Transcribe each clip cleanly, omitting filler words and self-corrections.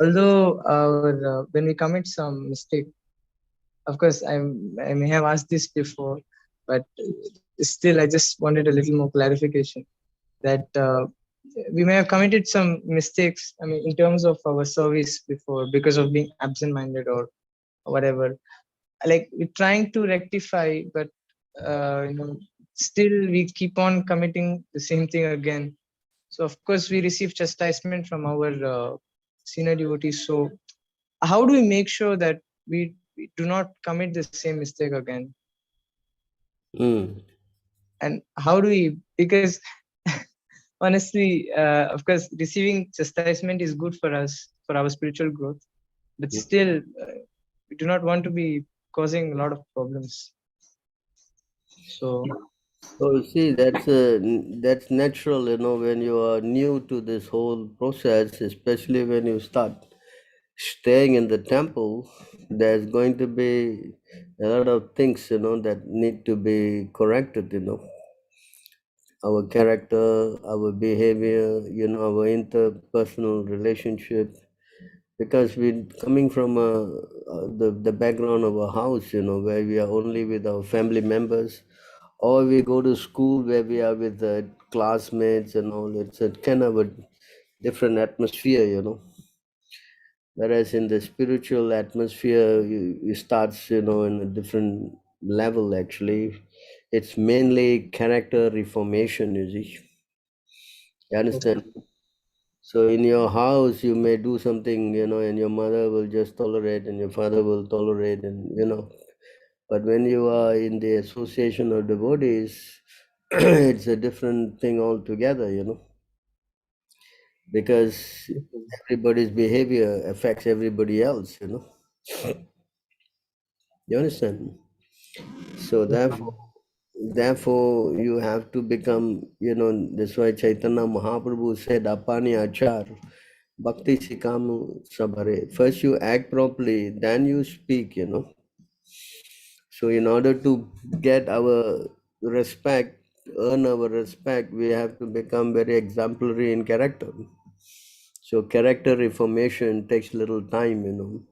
although when we commit some mistake, of course, I may have asked this before, but still, I just wanted a little more clarification that we may have committed some mistakes. I mean, in terms of our service before, because of being absent-minded or whatever. Like we're trying to rectify, but still we keep on committing the same thing again. So of course, we receive chastisement from our senior devotees. So how do we make sure that we do not commit the same mistake again? Mm. And how do we, because honestly, of course, receiving chastisement is good for us, for our spiritual growth, but still, we do not want to be causing a lot of problems. So, So you see, that's natural, when you are new to this whole process, especially when you start staying in the temple, there's going to be a lot of things, that need to be corrected, our character, our behavior, our interpersonal relationship, because we're coming from the background of a house, where we are only with our family members, or we go to school where we are with the classmates and all. It's a kind of a different atmosphere, whereas in the spiritual atmosphere you starts, in a different level. Actually, it's mainly character reformation, you see. You understand? So in your house, you may do something, and your mother will just tolerate, and your father will tolerate, and. But when you are in the association of devotees, it's a different thing altogether, because everybody's behavior affects everybody else, You understand? So yes, therefore, you have to become, that's why Chaitanya Mahaprabhu said, Apani Achar. Bhakti Sikamu Sabhare. First you act properly, then you speak, So in order to get our respect, earn our respect, we have to become very exemplary in character. So character reformation takes little time,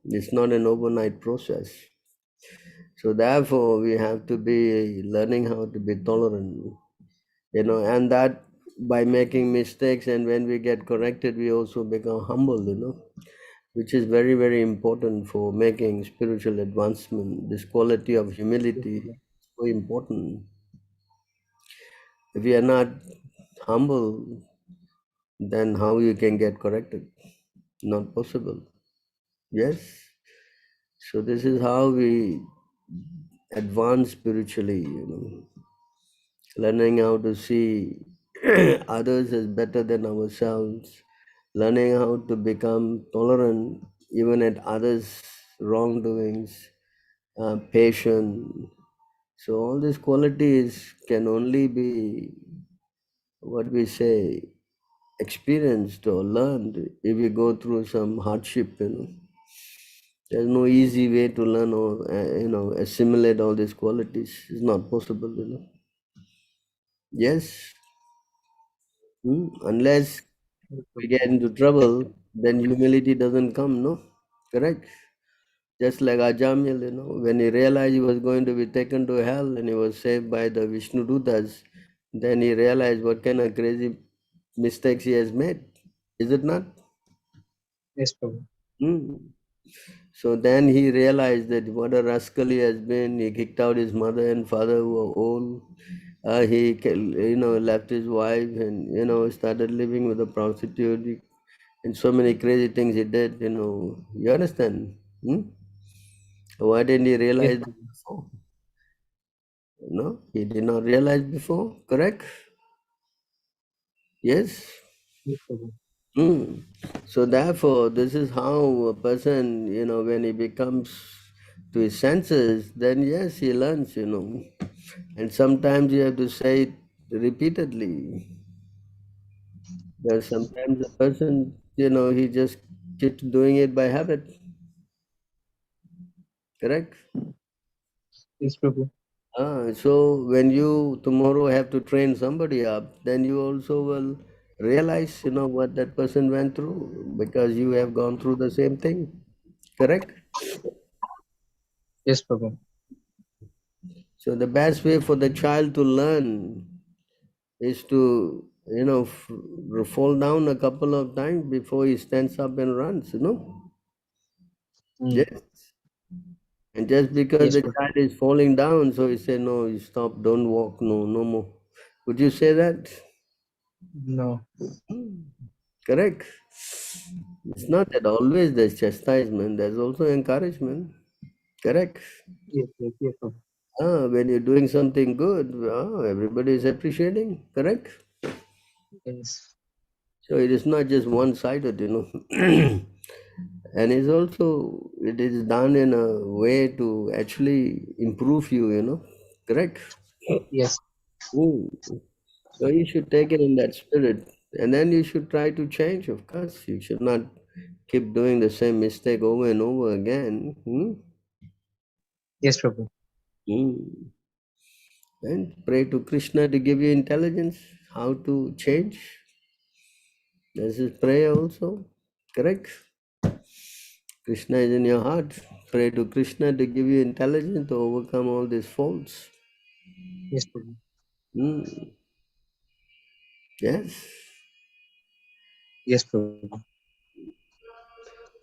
It's not an overnight process. So therefore we have to be learning how to be tolerant, and that by making mistakes, and when we get corrected, we also become humble, which is very, very important for making spiritual advancement. This quality of humility is so important. If you are not humble, then how you can get corrected? Not possible. Yes. So this is how we advance spiritually, learning how to see others as better than ourselves, learning how to become tolerant even at others' wrongdoings, patient. So all these qualities can only be, what we say, experienced or learned if we go through some hardship. There's no easy way to learn or assimilate all these qualities. It's not possible. Yes. Unless we get into trouble, then humility doesn't come. No, correct. Just like Ajamil, when he realized he was going to be taken to hell and he was saved by the Vishnu Dutas, then he realized what kind of crazy mistakes he has made. Is it not? yes, Prabhu. Hmm. So then he realized that what a rascal he has been. He kicked out his mother and father who were old. Left his wife and, started living with a prostitute. And so many crazy things he did, You understand? Why didn't he Yes, realize that Prabhu. before? No, he did not realize before, correct? Yes. Yes, Prabhu. Mm. So therefore, this is how a person, when he becomes to his senses, then yes, he learns, And sometimes you have to say it repeatedly. Because sometimes a person, he just keeps doing it by habit, correct? Yes, Prabhu. So when you tomorrow have to train somebody up, then you also will realize, what that person went through because you have gone through the same thing. Correct? Yes, Prabhu. So the best way for the child to learn is to, fall down a couple of times before he stands up and runs. Mm. Yes. And just because Yes, the Prabhu. child is falling down, so he say, no, you stop, don't walk, no, no more. Would you say that? No. Hmm. Correct. It's not that always there's chastisement, there's also encouragement. Correct. Yes, yes, yes, Prabhu. When you're doing something good, everybody is appreciating. Correct. Yes. So it is not just one-sided. And it's also, it is done in a way to actually improve you. Correct. Yes. Mm. So you should take it in that spirit. And then you should try to change, of course. You should not keep doing the same mistake over and over again. Yes, Prabhu. Mm. And pray to Krishna to give you intelligence, how to change. This is prayer also. Correct? Krishna is in your heart. Pray to Krishna to give you intelligence to overcome all these faults. Yes, Prabhu. Mm. Yes. Yes, Prabhu.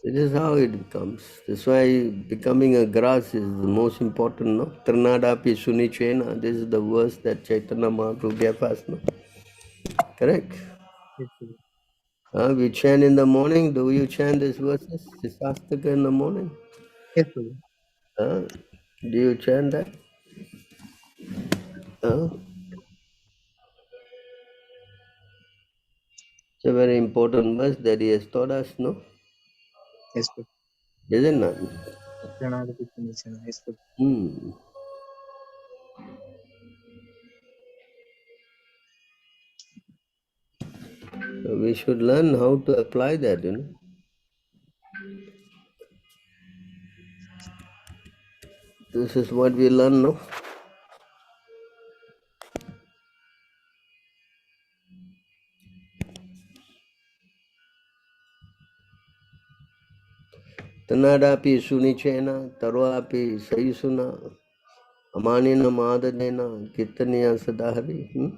This is how it becomes. That's why becoming a grass is the most important, no? Trinadapi sunichena. This is the verse that Chaitanya Mahaprabhu gave us, no? Correct. Yes, Prabhu. We chant in the morning. Do you chant these verses? Sisastaka in the morning? Yes, Prabhu. Uh, do you chant that? Uh, it's a very important verse that he has taught us, no? Yes, Prabhu. Isn't it? Pranada Pukunechana. Yes, Prabhu. Hmm. So we should learn how to apply that. This is what we learn now. Tanadapi sunichena, tarvapi sayusuna, amanina madadena, kirtaniya sadahari.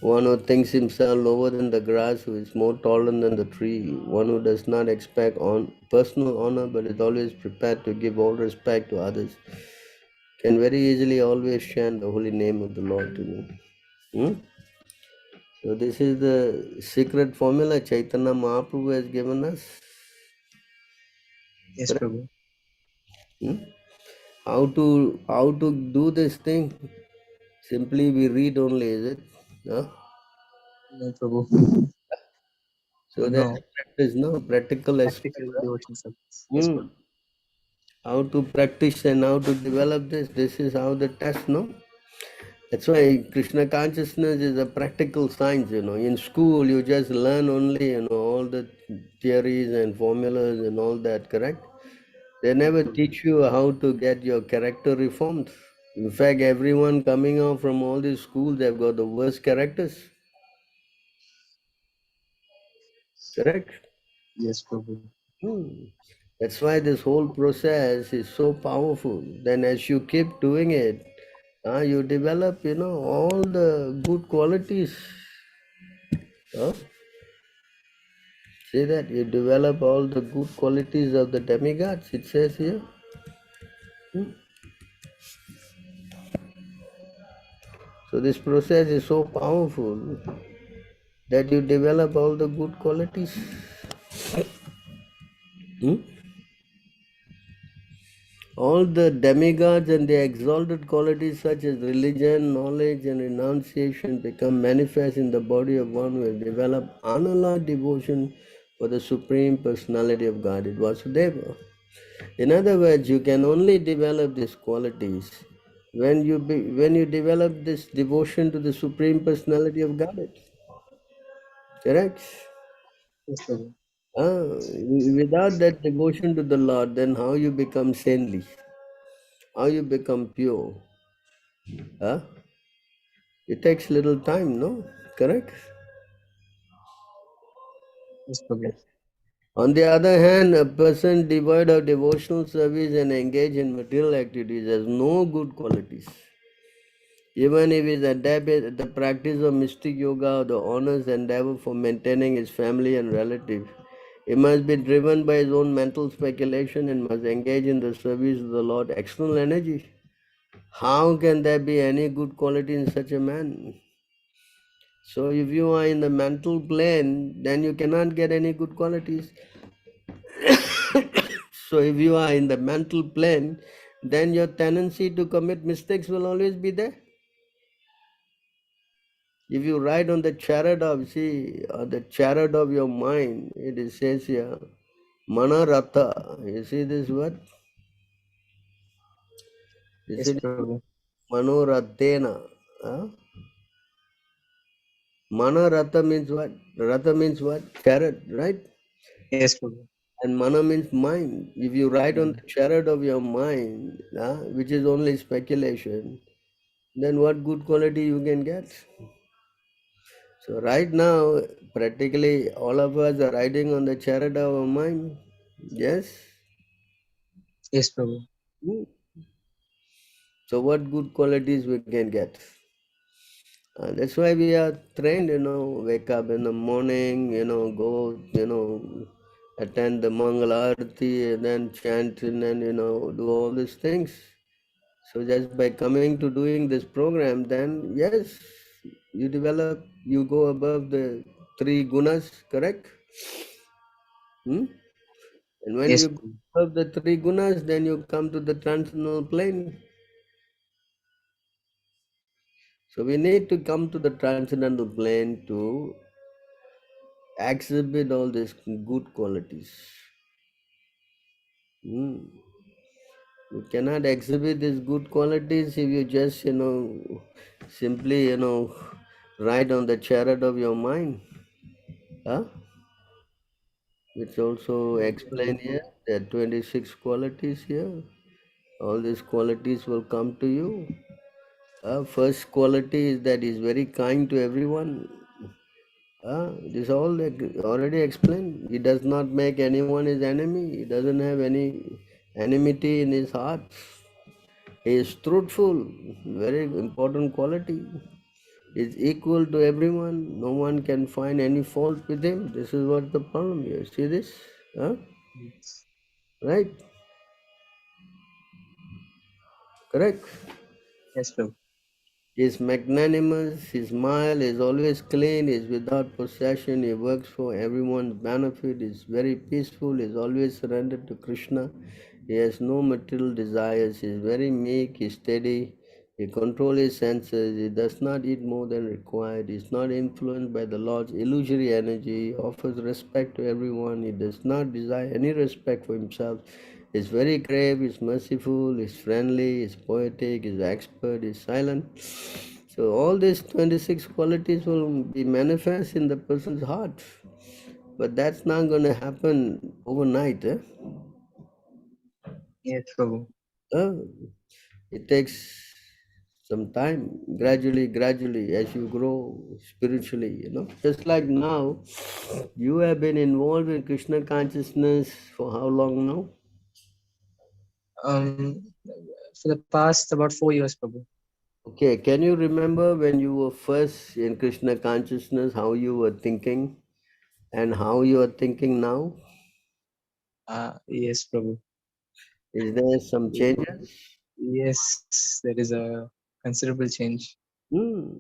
One who thinks himself lower than the grass, who is more taller than the tree, one who does not expect personal honor but is always prepared to give all respect to others, can very easily always chant the holy name of the Lord. Hmm? So this is the secret formula Chaitanya Mahaprabhu has given us. Yes, Correct? Prabhu. Hmm? How to do this thing? Simply we read only, is it? Huh? No, Prabhu. So there's No. a practice, no practical aspect. Practical Huh? devotion service. Yes, Hmm. Prabhu. How to practice and how to develop this. This is how the test, no? That's why Krishna consciousness is a practical science. In school, you just learn only, all the theories and formulas and all that, correct? They Yes, never Prabhu. teach you how to get your character reformed. In fact, everyone coming out from all these schools, they've got the worst characters, correct? Yes, Prabhu. Hmm. That's why this whole process is so powerful. Then as you keep doing it, you develop, all the good qualities. Huh? See that you develop all the good qualities of the demigods, it says here. Hmm. So this process is so powerful that you develop all the good qualities. Hmm. All the demigods and their exalted qualities such as religion, knowledge and renunciation become manifest in the body of one who has developed unalloyed devotion for the Supreme Personality of Godhead, Vasudeva. In other words, you can only develop these qualities when you develop this devotion to the Supreme Personality of Godhead. Correct? Yes, Prabhu. Without that devotion to the Lord, then how you become saintly? How you become pure? Huh? It takes little time, no? Correct? Yes, Prabhu. On the other hand, a person devoid of devotional service and engaged in material activities has no good qualities. Even if he is adept at the practice of mystic yoga or the honest endeavor for maintaining his family and relatives, he must be driven by his own mental speculation and must engage in the service of the Lord external energy. How can there be any good quality in such a man? So if you are in the mental plane, then you cannot get any good qualities. So if you are in the mental plane, then your tendency to commit mistakes will always be there. If you write on the chariot of, see, the chariot of your mind, it says here, Manaratha. You see this word? You Yes, see this Prabhu. word? Manorathena. Huh? Manaratha means what? Ratha means what? Chariot, right? Yes, Prabhu. And mana means mind. If you write on the chariot of your mind, which is only speculation, then what good quality you can get? So right now, practically all of us are riding on the chariot of our mind. Yes. Yes, Prabhu. Hmm. So what good qualities we can get? That's why we are trained, wake up in the morning, go, attend the Mangala Arati and then chant and then, do all these things. So just by coming to doing this program, then yes, you go above the three gunas, correct? Hmm? And when Yes, you go Prabhu. above the three gunas, then you come to the transcendental plane. So we need to come to the transcendental plane to exhibit all these good qualities. Hmm. You cannot exhibit these good qualities if you just, simply, ride on the chariot of your mind. Huh? Which also Yes, explain Prabhu. here. There are 26 qualities here. All these qualities will come to you. First quality is that he's very kind to everyone. This all already explained. He does not make anyone his enemy. He doesn't have any enmity in his heart. He is truthful. Very important quality. He is equal to everyone. No one can find any fault with him. This is what the problem here. See this? Huh? Yes, Right? Correct? yes, Prabhu. He is magnanimous, his smile is always clean, he is without possession, he works for everyone's benefit, he is very peaceful, he is always surrendered to Krishna, he has no material desires, he is very meek, he is steady, he controls his senses, he does not eat more than required, he is not influenced by the Lord's illusory energy, he offers respect to everyone, he does not desire any respect for himself, he is very grave, he is merciful, he is friendly, he is poetic, he is expert, he is silent. So all these 26 qualities will be manifest in the person's heart. But that's not going to happen overnight. Yes, Prabhu. Uh, it takes some time, gradually, as you grow spiritually, Just like now, you have been involved in Krishna consciousness for how long now? Um, for the past about 4 years, Prabhu. Okay, can you remember when you were first in Krishna consciousness, how you were thinking and how you are thinking now? Yes, Prabhu. Is there some changes? Yes, there is a considerable change. Hmm.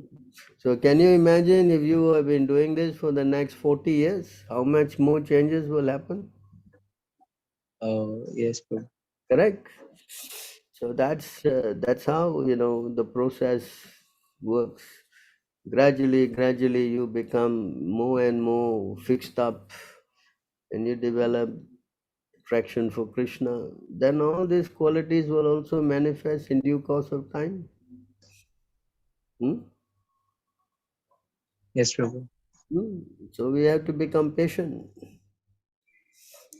So can you imagine if you have been doing this for the next 40 years, how much more changes will happen? Yes, Prabhu. Correct? So that's how the process works. Gradually you become more and more fixed up and you develop attraction for Krishna. Then all these qualities will also manifest in due course of time. Hmm? Yes, Prabhu. Hmm. So we have to become patient.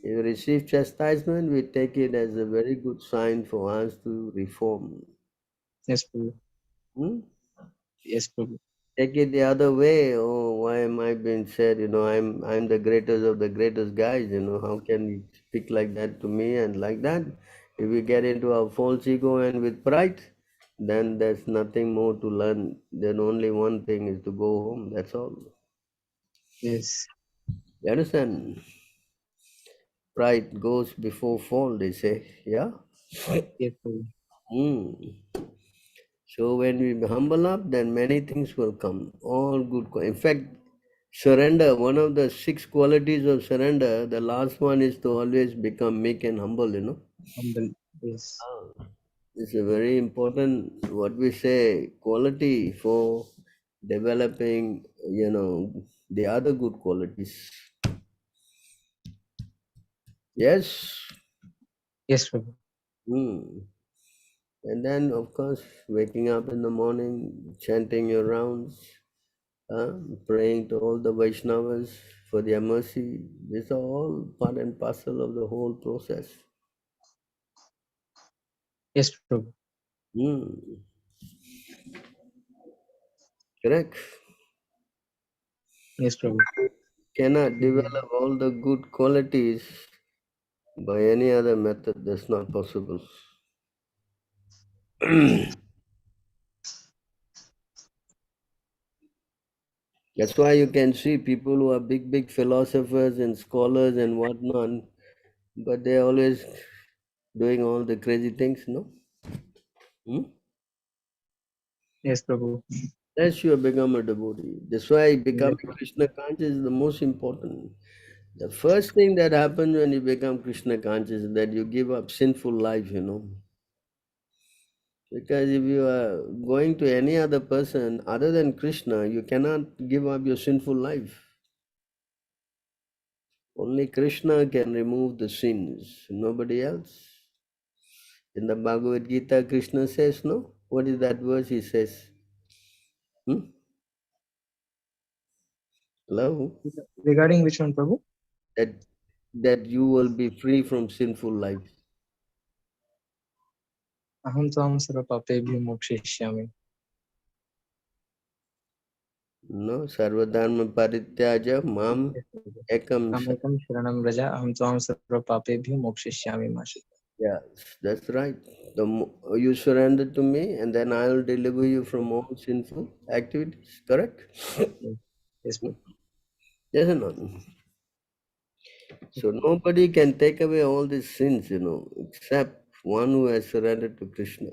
If we receive chastisement, we take it as a very good sign for us to reform. Yes, Prabhu. Hmm? Yes, Prabhu. take it the other way. Oh, why am I being said? I'm the greatest of the greatest guys. How can you speak like that to me and like that? If we get into our false ego and with pride, then there's nothing more to learn. Then only one thing is to go home. That's all. Yes. You understand? Pride goes before fall, they say. Yeah? Yes, Prabhu. Mm. So when we humble up, then many things will come. All good. In fact, surrender, one of the six qualities of surrender, the last one is to always become meek and humble. Humble. Yes. It's a very important, what we say, quality for developing, the other good qualities. Yes. Yes, Prabhu. Hmm. And then, of course, waking up in the morning, chanting your rounds, uh, praying to all the Vaishnavas for their mercy. These are all part and parcel of the whole process. Yes, Prabhu. Hmm. Correct. Yes, Prabhu. Cannot Mhm. develop all the good qualities by any other method. That's not possible. That's why you can see people who are big, big philosophers and scholars and whatnot, but they're always doing all the crazy things, no? Hmm? Yes, Prabhu. Unless you have become a devotee. That's why becoming Exactly. Krishna conscious is the most important. The first thing that happens when you become Krishna conscious is that you give up sinful life. Because if you are going to any other person other than Krishna, you cannot give up your sinful life. Only Krishna can remove the sins, nobody else. In the Bhagavad Gita, Krishna says, no? What is that verse he says? Hmm? Hello? Regarding which one, Prabhu? That that you will be free from sinful life. Aham tvam sarva papebhyo mokshishyami. No, Sarvadharma Parityaja Mam Yes, Prabhu. Ekam. Mamekam sharanam vraja aham tvam sarva papebhyo mokshishyami Mashuta. Yes, that's right. You surrender to me, and then I will deliver you from all sinful activities. Correct? Yes, yes, Prabhu. Yes or not? So nobody can take away all these sins, except one who has surrendered to Krishna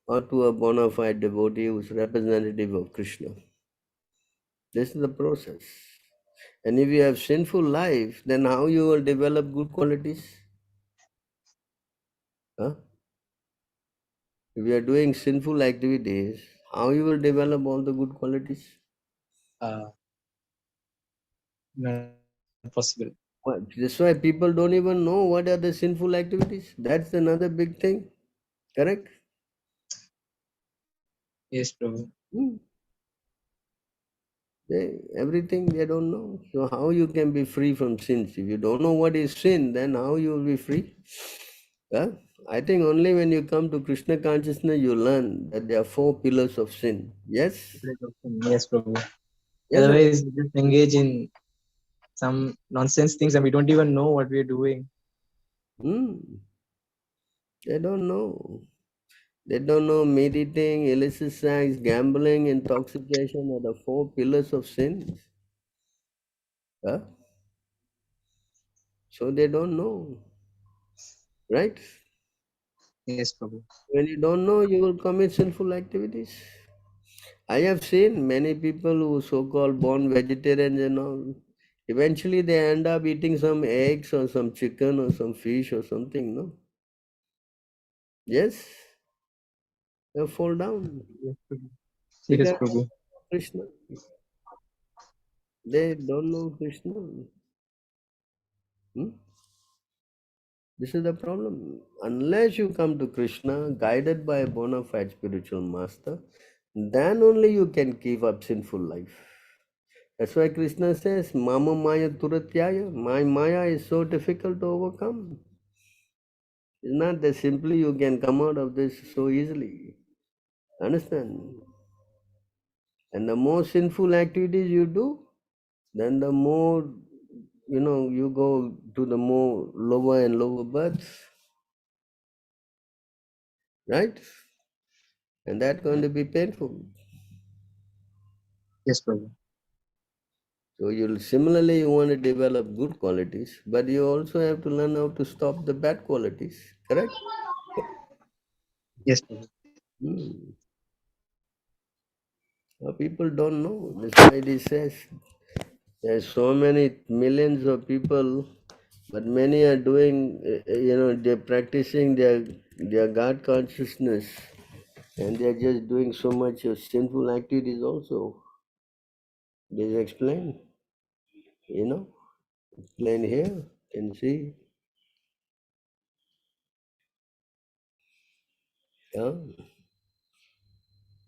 or to a bona fide devotee who is representative of Krishna. This is the process. And if you have sinful life, then how you will develop good qualities? Huh? If you are doing sinful activities, how you will develop all the good qualities? Not possible. That's why people don't even know what are the sinful activities. That's another big thing. Correct? Yes, Prabhu. Hmm. Everything they don't know. So how you can be free from sins? If you don't know what is sin, then how you will be free? Yeah? I think only when you come to Krishna consciousness you learn that there are four pillars of sin. Yes? Yes, Prabhu. Yes or no? Otherwise, we just engage in some nonsense things and we don't even know what we're doing. Hmm. They don't know. They don't know meditating, illicit sex, gambling, intoxication are the four pillars of sins. Huh? So they don't know. Right? Yes, Prabhu. When you don't know, you will commit sinful activities. I have seen many people who so-called born vegetarians and all. Eventually, they end up eating some eggs or some chicken or some fish or something. No, yes, they fall down Yes, Prabhu. Serious, because Prabhu. Krishna. They don't know Krishna. Hmm? This is the problem. Unless you come to Krishna, guided by a bona fide spiritual master, then only you can give up sinful life. That's why Krishna says, Mama Maya Turatyaya. My Maya is so difficult to overcome. It's not that simply you can come out of this so easily. Understand? And the more sinful activities you do, then the more, you go to the more lower and lower births, right? And that's going to be painful. Yes, Prabhu. So you'll similarly you want to develop good qualities, but you also have to learn how to stop the bad qualities. Correct? Yes, Prabhu. Hmm. People don't know. That's why it says there's so many millions of people, but many are doing, they're practicing their God consciousness, and they're just doing so much of sinful activities also. They explain, you know, explain here, can see. Yeah,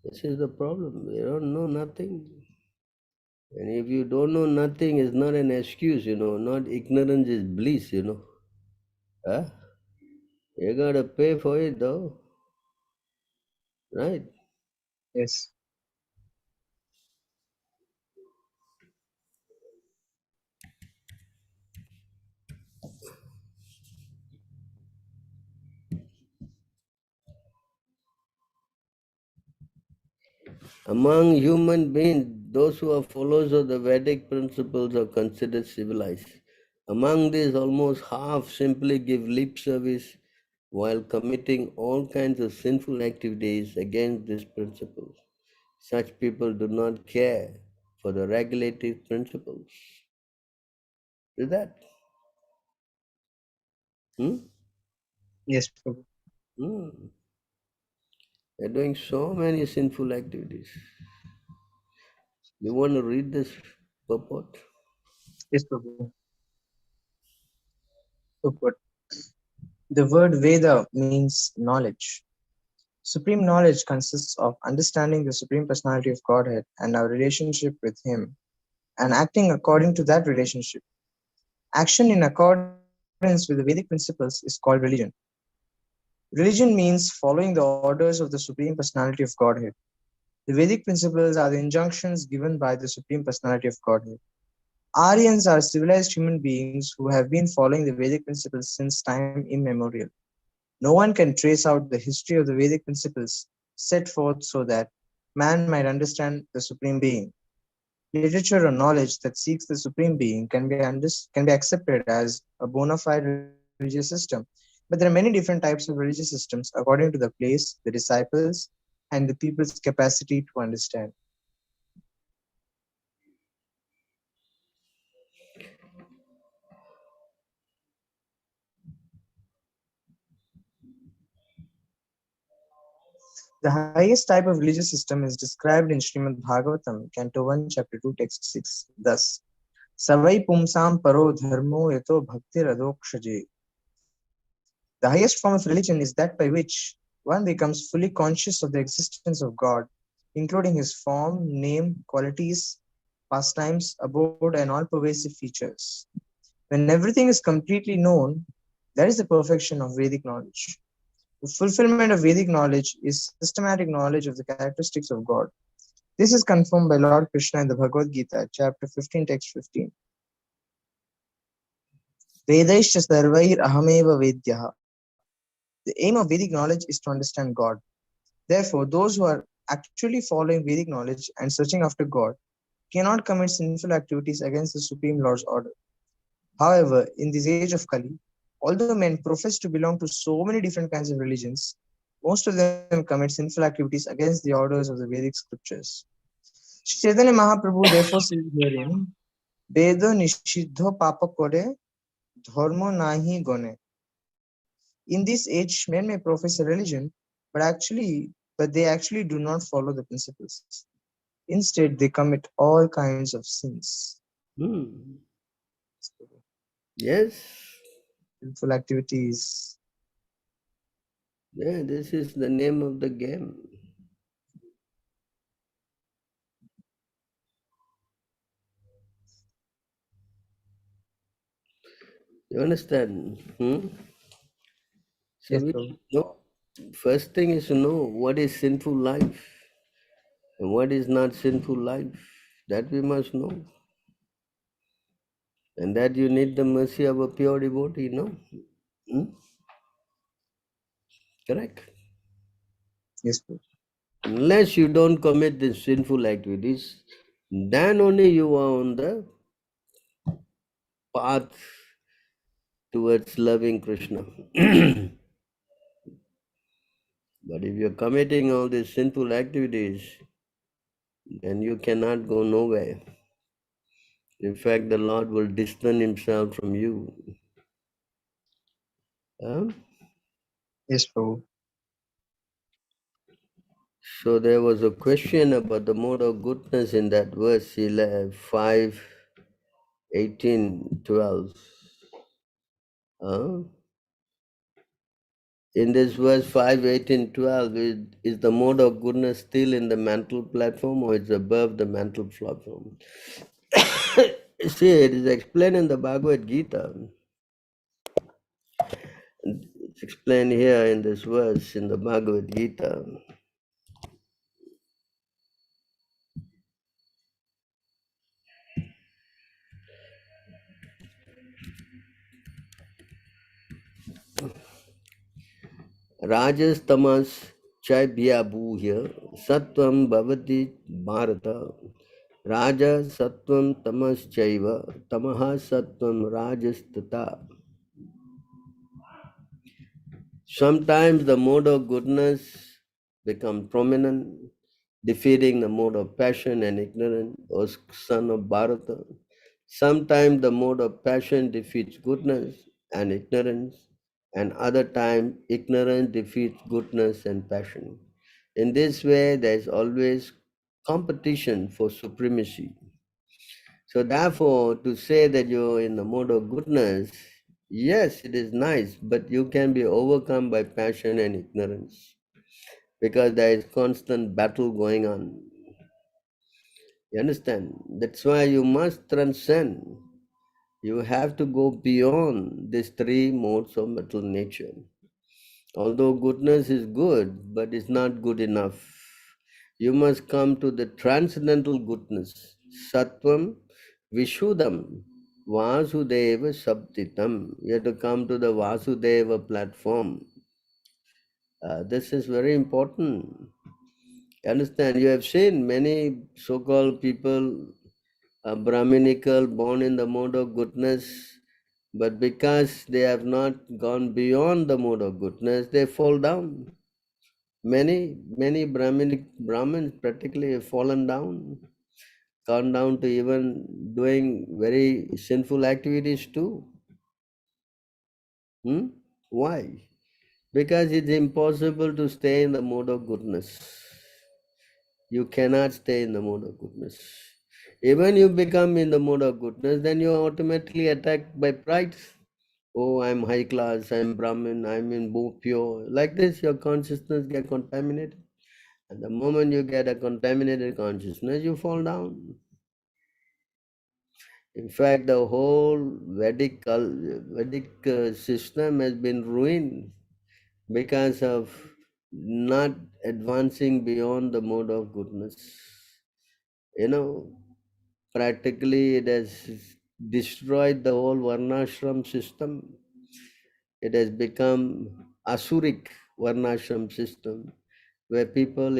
this is the problem. They don't know nothing. And if you don't know nothing, it's not an excuse. Not ignorance is bliss. Huh? You gotta pay for it though, right? Yes. Among human beings, those who are followers of the Vedic principles are considered civilized. Among these, almost half simply give lip service while committing all kinds of sinful activities against these principles. Such people do not care for the regulative principles. Is that? Hmm? Yes, Prabhu. Hmm. They're doing so many sinful activities. You want to read this purport? Yes, Prabhu. Purport. The word Veda means knowledge. Supreme knowledge consists of understanding the Supreme Personality of Godhead and our relationship with Him, and acting according to that relationship. Action in accordance with the Vedic principles is called religion. Religion means following the orders of the Supreme Personality of Godhead. The Vedic principles are the injunctions given by the Supreme Personality of Godhead. Aryans are civilized human beings who have been following the Vedic principles since time immemorial. No one can trace out the history of the Vedic principles set forth so that man might understand the Supreme Being. Literature or knowledge that seeks the Supreme Being can be accepted as a bona fide religious system. But there are many different types of religious systems according to the place, the disciples, and the people's capacity to understand. The highest type of religious system is described in Srimad Bhagavatam, Canto 1, Chapter 2, Text 6, thus Savai pumsam paro dharmo yato bhaktir adokshaje. The highest form of religion is that by which one becomes fully conscious of the existence of God, including his form, name, qualities, pastimes, abode, and all pervasive features. When everything is completely known, that is the perfection of Vedic knowledge. The fulfillment of Vedic knowledge is systematic knowledge of the characteristics of God. This is confirmed by Lord Krishna in the Bhagavad Gita, chapter 15, text 15. Vedaischa sarvair ahameva vedyaha. The aim of Vedic knowledge is to understand God. Therefore, those who are actually following Vedic knowledge and searching after God cannot commit sinful activities against the Supreme Lord's order. However, in this age of Kali, although men profess to belong to so many different kinds of religions, most of them commit sinful activities against the orders of the Vedic scriptures. Shri Chaitanya Mahaprabhu therefore says herein, Vedo nishiddho papa kore, dharmo nahi gone. In this age, men may profess a religion, but they actually do not follow the principles. Instead, they commit all kinds of sins, Hmm. Yes. sinful activities. Yeah, this is the name of the game. You understand? Hmm? So Yes, we Prabhu. know. First thing is to know what is sinful life. And what is not sinful life? That we must know. And that you need the mercy of a pure devotee, no? Hmm? Correct. Yes, Prabhu. Unless you don't commit these sinful activities, then only you are on the path towards loving Krishna. But if you're committing all these sinful activities, then you cannot go nowhere. In fact, the Lord will distance himself from you. Huh? Yes, Prabhu. So there was a question about the mode of goodness in that verse 5, 18, 12. Huh? In this verse 5, 18, 12, is the mode of goodness still in the mental platform or is above the mental platform? See, it is explained in the Bhagavad Gita. It's explained here in this verse in the Bhagavad Gita. Rajas tamas chaibhyabhuya sattvam bhavati bharata. Raja sattvam tamas chaiva tamaha sattvam rajastata. Sometimes the mode of goodness become prominent, defeating the mode of passion and ignorance, O son of Bharata. Sometimes the mode of passion defeats goodness and ignorance, and other time ignorance defeats goodness and passion. In this way, there is always competition for supremacy. So therefore, to say that you're in the mode of goodness, yes, it is nice, but you can be overcome by passion and ignorance because there is constant battle going on. You understand? That's why you must transcend. You have to go beyond these three modes of mental nature. Although goodness is good, but it's not good enough. You must come to the transcendental goodness. Sattvam Vishuddham Vasudeva Sabditam. You have to come to the Vasudeva platform. This is very important. Understand? You have seen many so-called people, Brahminical, born in the mode of goodness, but because they have not gone beyond the mode of goodness, they fall down. Many Brahmins practically have fallen down, gone down to even doing very sinful activities too. Why? Because it's impossible to stay in the mode of goodness. You cannot stay in the mode of goodness. Even you become in the mode of goodness, then you are automatically attacked by pride. Oh, I'm high class, I'm Brahmin, I'm in pure. Like this, your consciousness get contaminated. And the moment you get a contaminated consciousness, you fall down. In fact, the whole Vedic system has been ruined because of not advancing beyond the mode of goodness. You know, practically it has destroyed the whole Varnashram system. It has become Asuric Varnashram system where people,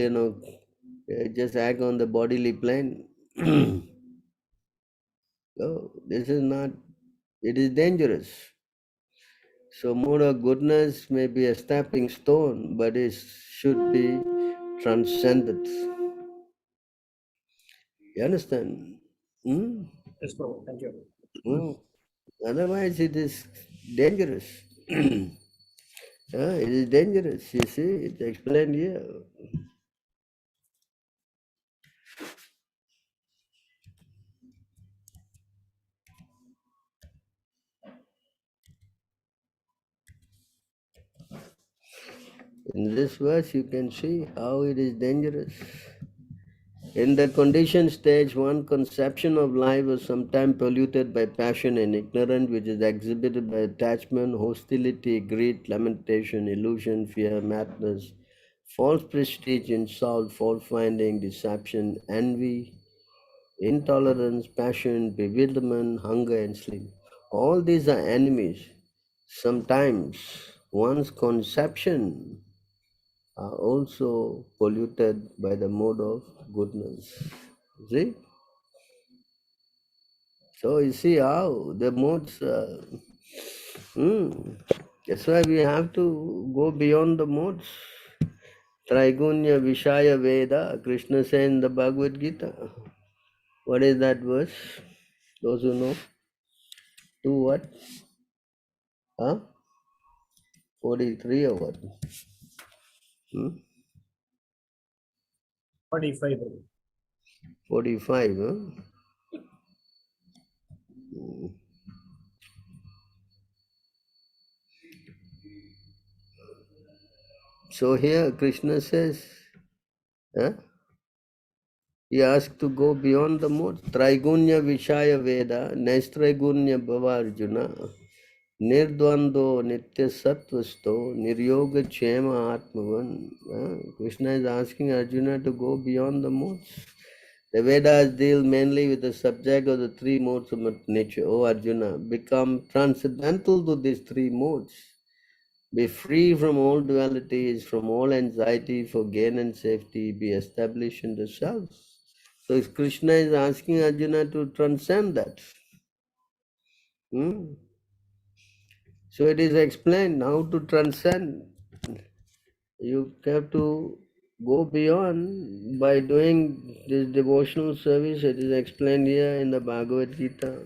just act on the bodily plane. So this is not, it is dangerous. So mode of goodness may be a stepping stone, but it should be transcended. You understand? Hmm? Yes, Prabhu. Thank you. Hmm. Otherwise it is dangerous. It is dangerous, you see, it's explained here. In this verse you can see how it is dangerous. In the conditioned stage, one conception of life is sometimes polluted by passion and ignorance, which is exhibited by attachment, hostility, greed, lamentation, illusion, fear, madness, false prestige, insult, fault finding, deception, envy, intolerance, passion, bewilderment, hunger, and sleep. All these are enemies. Sometimes one's conception are also polluted by the mode of goodness. See? So you see how the modes, that's why we have to go beyond the modes. Traigunya Vishaya Veda, Krishna said in the Bhagavad Gita. What is that verse? Those who know? Two what? Huh? 43 or what? 45. 45, huh? So here Krishna says, huh? He asked to go beyond the modes. Traigunya Vishaya Veda, Naistraigunya Bhava Arjuna, Nirdvando Nitya Sattvasto, Niryoga Chema Atmavan. Krishna is asking Arjuna to go beyond the modes. The Vedas deal mainly with the subject of the three modes of nature. O Arjuna, become transcendental to these three modes. Be free from all dualities, from all anxiety for gain and safety, be established in the self. So Krishna is asking Arjuna to transcend that. So it is explained how to transcend. You have to go beyond by doing this devotional service. It is explained here in the Bhagavad Gita.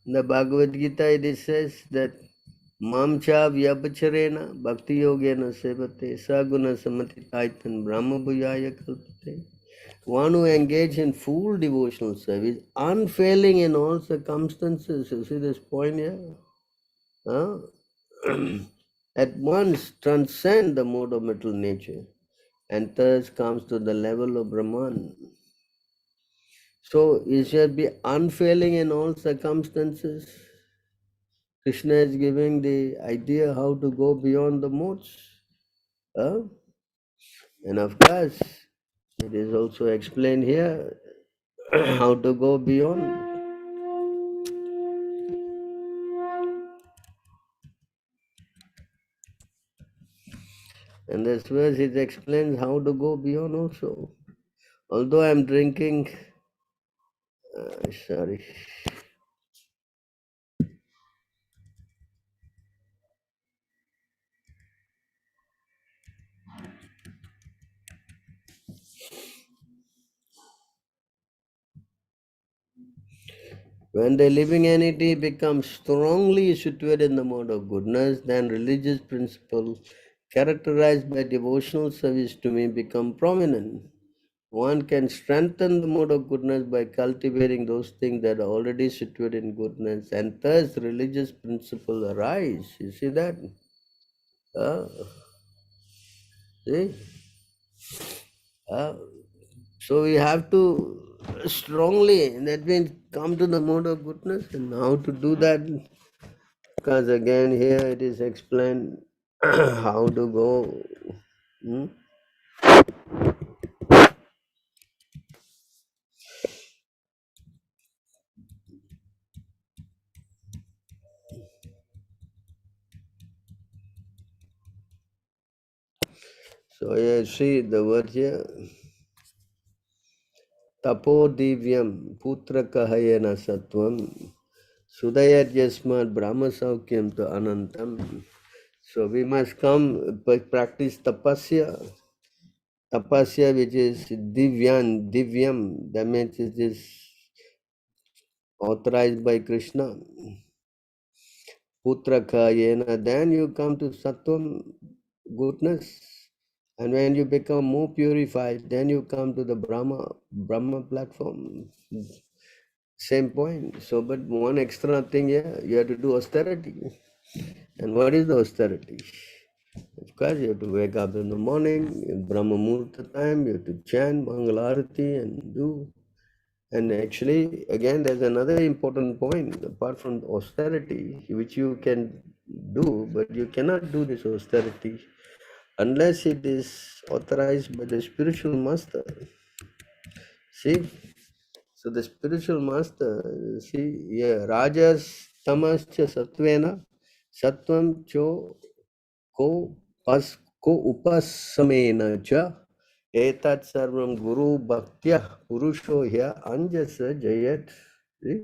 In the Bhagavad Gita it says that Mamcha vyabacharena bhakti yogena sevate saguna samati taitan brahma bhuyaya kalpate. One who engage in full devotional service, unfailing in all circumstances. You see this point here? At once transcend the mode of material nature and thus comes to the level of Brahman. So it shall be unfailing in all circumstances. Krishna is giving the idea how to go beyond the modes. And of course, it is also explained here how to go beyond. And this verse it explains how to go beyond also. Although I am drinking, sorry. When the living entity becomes strongly situated in the mode of goodness, then religious principles characterized by devotional service to me become prominent. One can strengthen the mode of goodness by cultivating those things that are already situated in goodness, and thus religious principles arise. You see that? See? So we have to strongly, that means come to the mode of goodness, and how to do that, because again here it is explained how to go. So you see the word here, tapo divyam putra kahayana sattvam sudayat yasmat brahma saukyam to anantam. So we must come practice tapasya. Tapasya, which is divyam, that means it is authorized by Krishna. Putra kayena, then you come to sattvam, goodness. And when you become more purified, then you come to the Brahma platform. Same point. So, but one extra thing here, you have to do austerity. And what is the austerity? Of course, you have to wake up in the morning, in Brahma Murta time, you have to chant Mangalarati and do. And actually, again, there's another important point apart from austerity, which you can do, but you cannot do this austerity unless it is authorized by the spiritual master. See? So the spiritual master, see, yeah, Rajas tamascha satvena satvam cho ko ko upasamena cha etat sarvam guru bhaktya purusho hya anjasa jayat. See?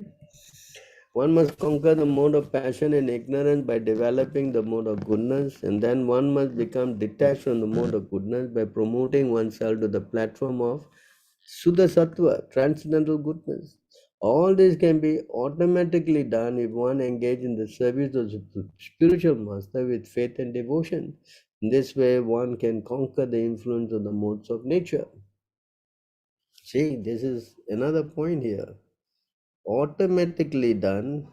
One must conquer the mode of passion and ignorance by developing the mode of goodness, and then one must become detached from the mode of goodness by promoting oneself to the platform of Suddha Sattva, transcendental goodness. All this can be automatically done if one engages in the service of the spiritual master with faith and devotion. In this way, one can conquer the influence of the modes of nature. See, this is another point here. Automatically done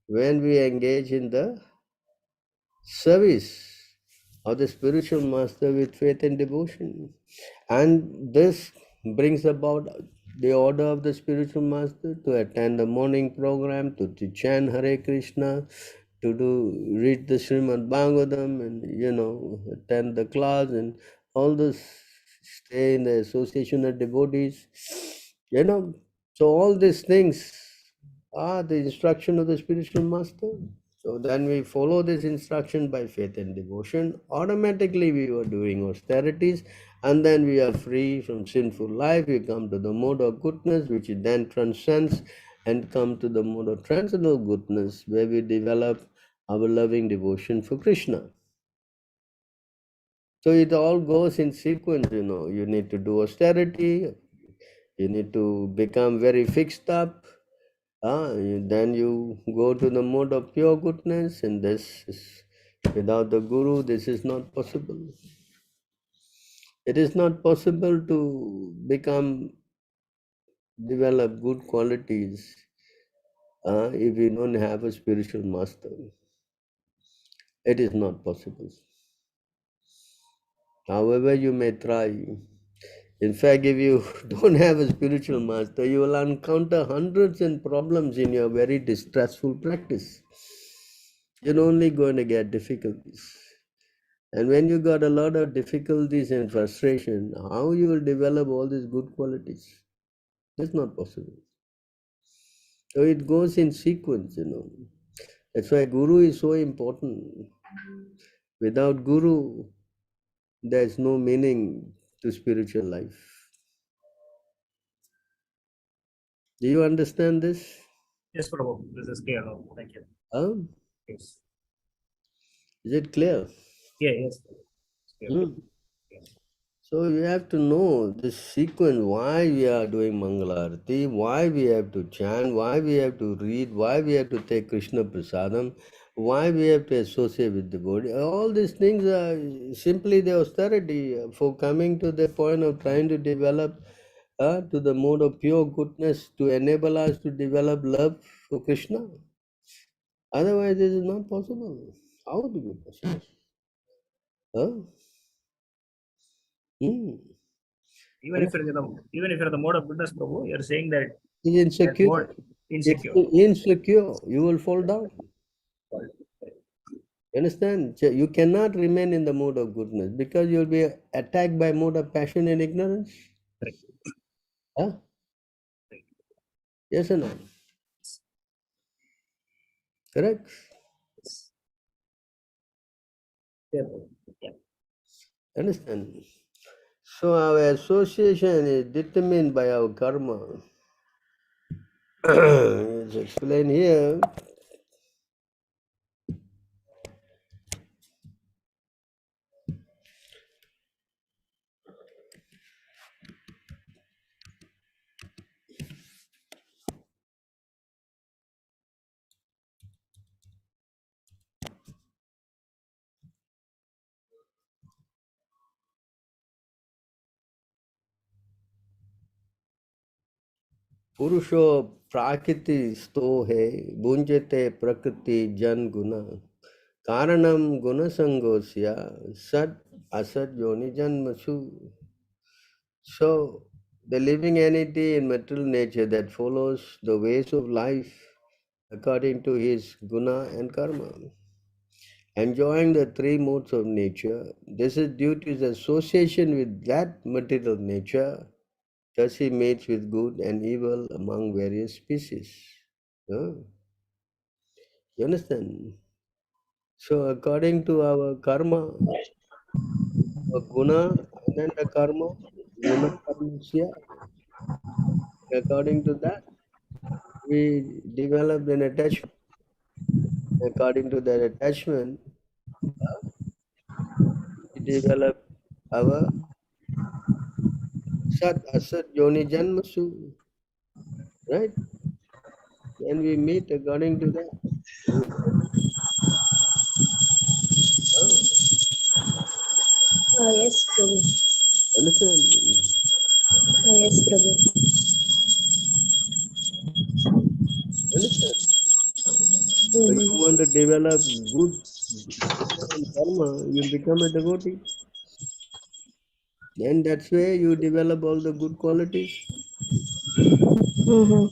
when we engage in the service of the spiritual master with faith and devotion. And this brings about the order of the spiritual master to attend the morning program, to chant Hare Krishna, to do read the Srimad Bhagavatam, and attend the class and all this, stay in the association of devotees. So all these things are the instruction of the spiritual master. So then we follow this instruction by faith and devotion. Automatically we are doing austerities, and then we are free from sinful life. We come to the mode of goodness, which then transcends and come to the mode of transcendental goodness, where we develop our loving devotion for Krishna. So it all goes in sequence, You need to do austerity, you need to become very fixed up. Then you go to the mode of pure goodness, and this is, without the Guru, this is not possible. It is not possible to develop good qualities if you don't have a spiritual master. It is not possible. However, you may try. In fact, if you don't have a spiritual master, you will encounter hundreds and problems in your very distressful practice. You're only going to get difficulties. And when you got a lot of difficulties and frustration, how you will develop all these good qualities? That's not possible. So it goes in sequence, That's why Guru is so important. Without Guru, there's no meaning to spiritual life. Do you understand this? Yes, Prabhu. This is clear now. Thank you. Yes. Is it clear? Yeah, yes. It's clear. Yes. So you have to know this sequence, why we are doing Mangalarati, why we have to chant, why we have to read, why we have to take Krishna Prasadam, why we have to associate with the body. All these things are simply the austerity for coming to the point of trying to develop to the mode of pure goodness to enable us to develop love for Krishna. Otherwise, this is not possible. How to be possible? Huh? Even if you're in the mode of goodness, Prabhu, you're saying that Is insecure. mode insecure. Insecure, you will fall down. Understand? You cannot remain in the mode of goodness because you'll be attacked by mode of passion and ignorance. Correct. Huh? Yes or no? Correct? Yeah, Prabhu. Yeah. Understand? So our association is determined by our karma. It's explained here. पुरुषो प्राकृति स्तो है भुंजते प्रकृति जन गुना कारणम गुण संगोष्या सद असद योनि जन्मसु. So the living entity in material nature that follows the ways of life according to his guna and karma. Enjoying the three modes of nature, this is due to his association with that material nature. Thus he mates with good and evil among various species. Oh, you understand? So according to our karma, our guna and then the karma, guna karmasya, according to that, we develop an attachment. According to that attachment, we develop our sat asat yoni janmasu, right? Then we meet according to that. Oh, Yes, Prabhu. understand? Yes, Prabhu. Understand? So you Mm-hmm. want to develop good guna and karma, you become a devotee. Then that's where you develop all the good qualities. Mm-hmm.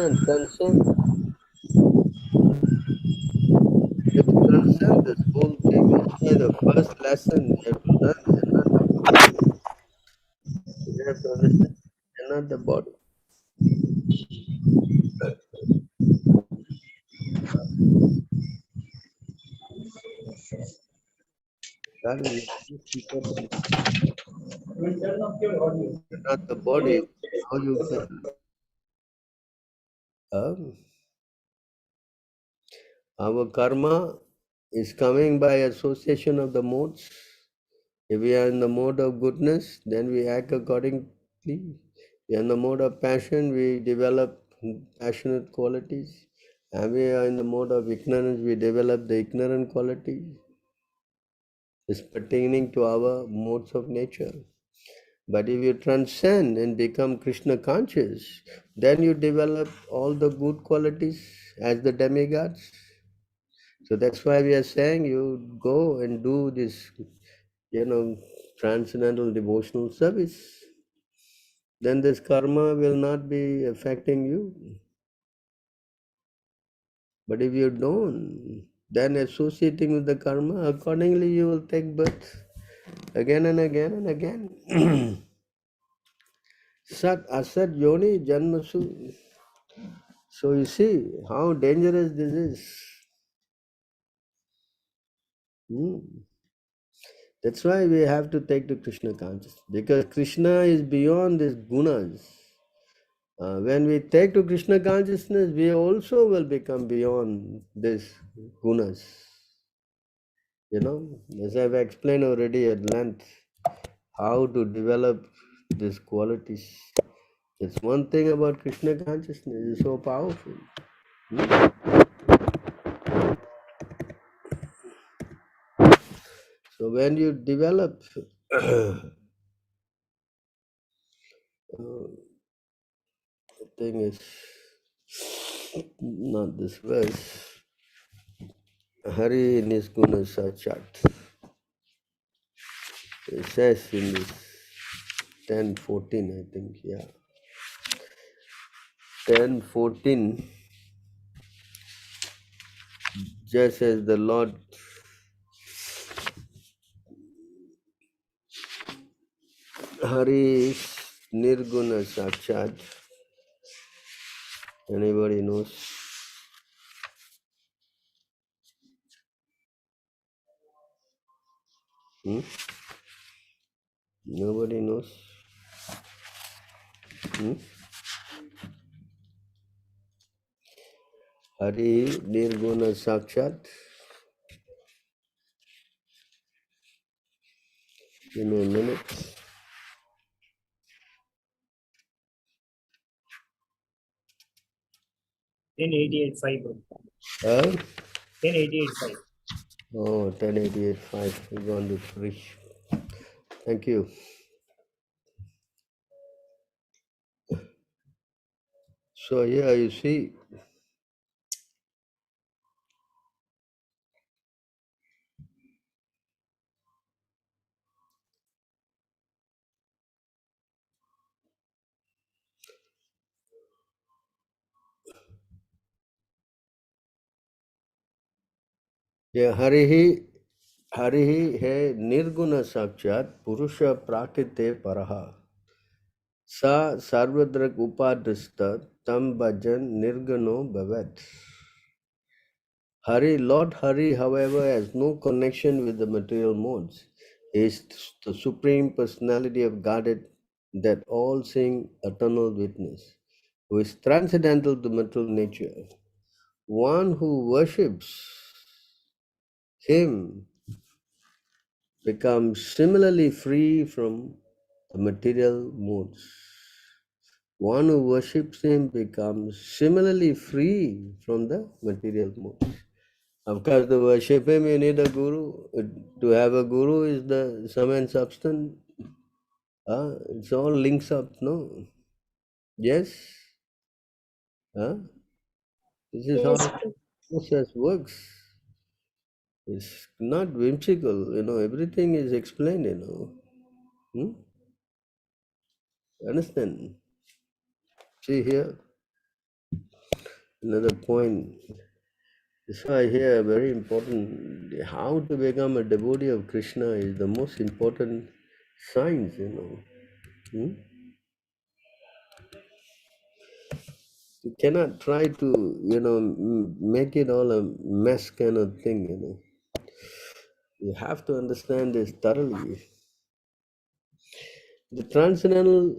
And transcend. You have to transcend this whole thing. That's why the first lesson you have to learn is not the body. You have to understand you're not the body. That is the most important. You're not the body. How you can um, our karma is coming by association of the modes. If we are in the mode of goodness, then we act accordingly. We are in the mode of passion, we develop passionate qualities. And we are in the mode of ignorance, we develop the ignorant qualities. It's pertaining to our modes of nature. But if you transcend and become Krishna conscious, then you develop all the good qualities as the demigods. So that's why we are saying you go and do this, transcendental devotional service. Then this karma will not be affecting you. But if you don't, then associating with the karma, accordingly you will take birth again and again and again. Sat asat yoni janmasu. So you see how dangerous this is. Hmm. That's why we have to take to Krishna consciousness, because Krishna is beyond these gunas. When we take to Krishna consciousness, we also will become beyond these gunas. As I've explained already at length, how to develop these qualities. That's one thing about Krishna consciousness, it's so powerful. So when you develop, the thing is, not this verse, Hari Nisguna Sachat. It says in this 10:14, I think, yeah. 10:14, just as the Lord Hari is Nirguna Sakshat. Anybody knows? Hmm? Nobody knows? Hmm? Hari Nirguna Sakshat. Give me a minute. In 88.5, bro. 88.5. Oh, 1088.5. We're going to preach. Thank you. So here you see, Yeah, Harihi hai nirguna sakshat purusha prakrite paraha. Sa sarvadrak upadrista tam bhajan nirgano bhavat. Lord Hari, however, has no connection with the material modes. He is the supreme personality of Godhead, that all-seeing eternal witness, who is transcendental to material nature. One who worships him becomes similarly free from the material modes. One who worships him becomes similarly free from the material modes. Of course, to worship him, you need a guru. To have a guru is the sum and substance. It's all links up, no? Yes? This is how Yes, the Prabhu. process works. It's not whimsical, everything is explained. Hmm? Understand? See here, another point. That's why here very important. How to become a devotee of Krishna is the most important science. Hmm? You cannot try to, make it all a mess kind of thing. You have to understand this thoroughly. The transcendental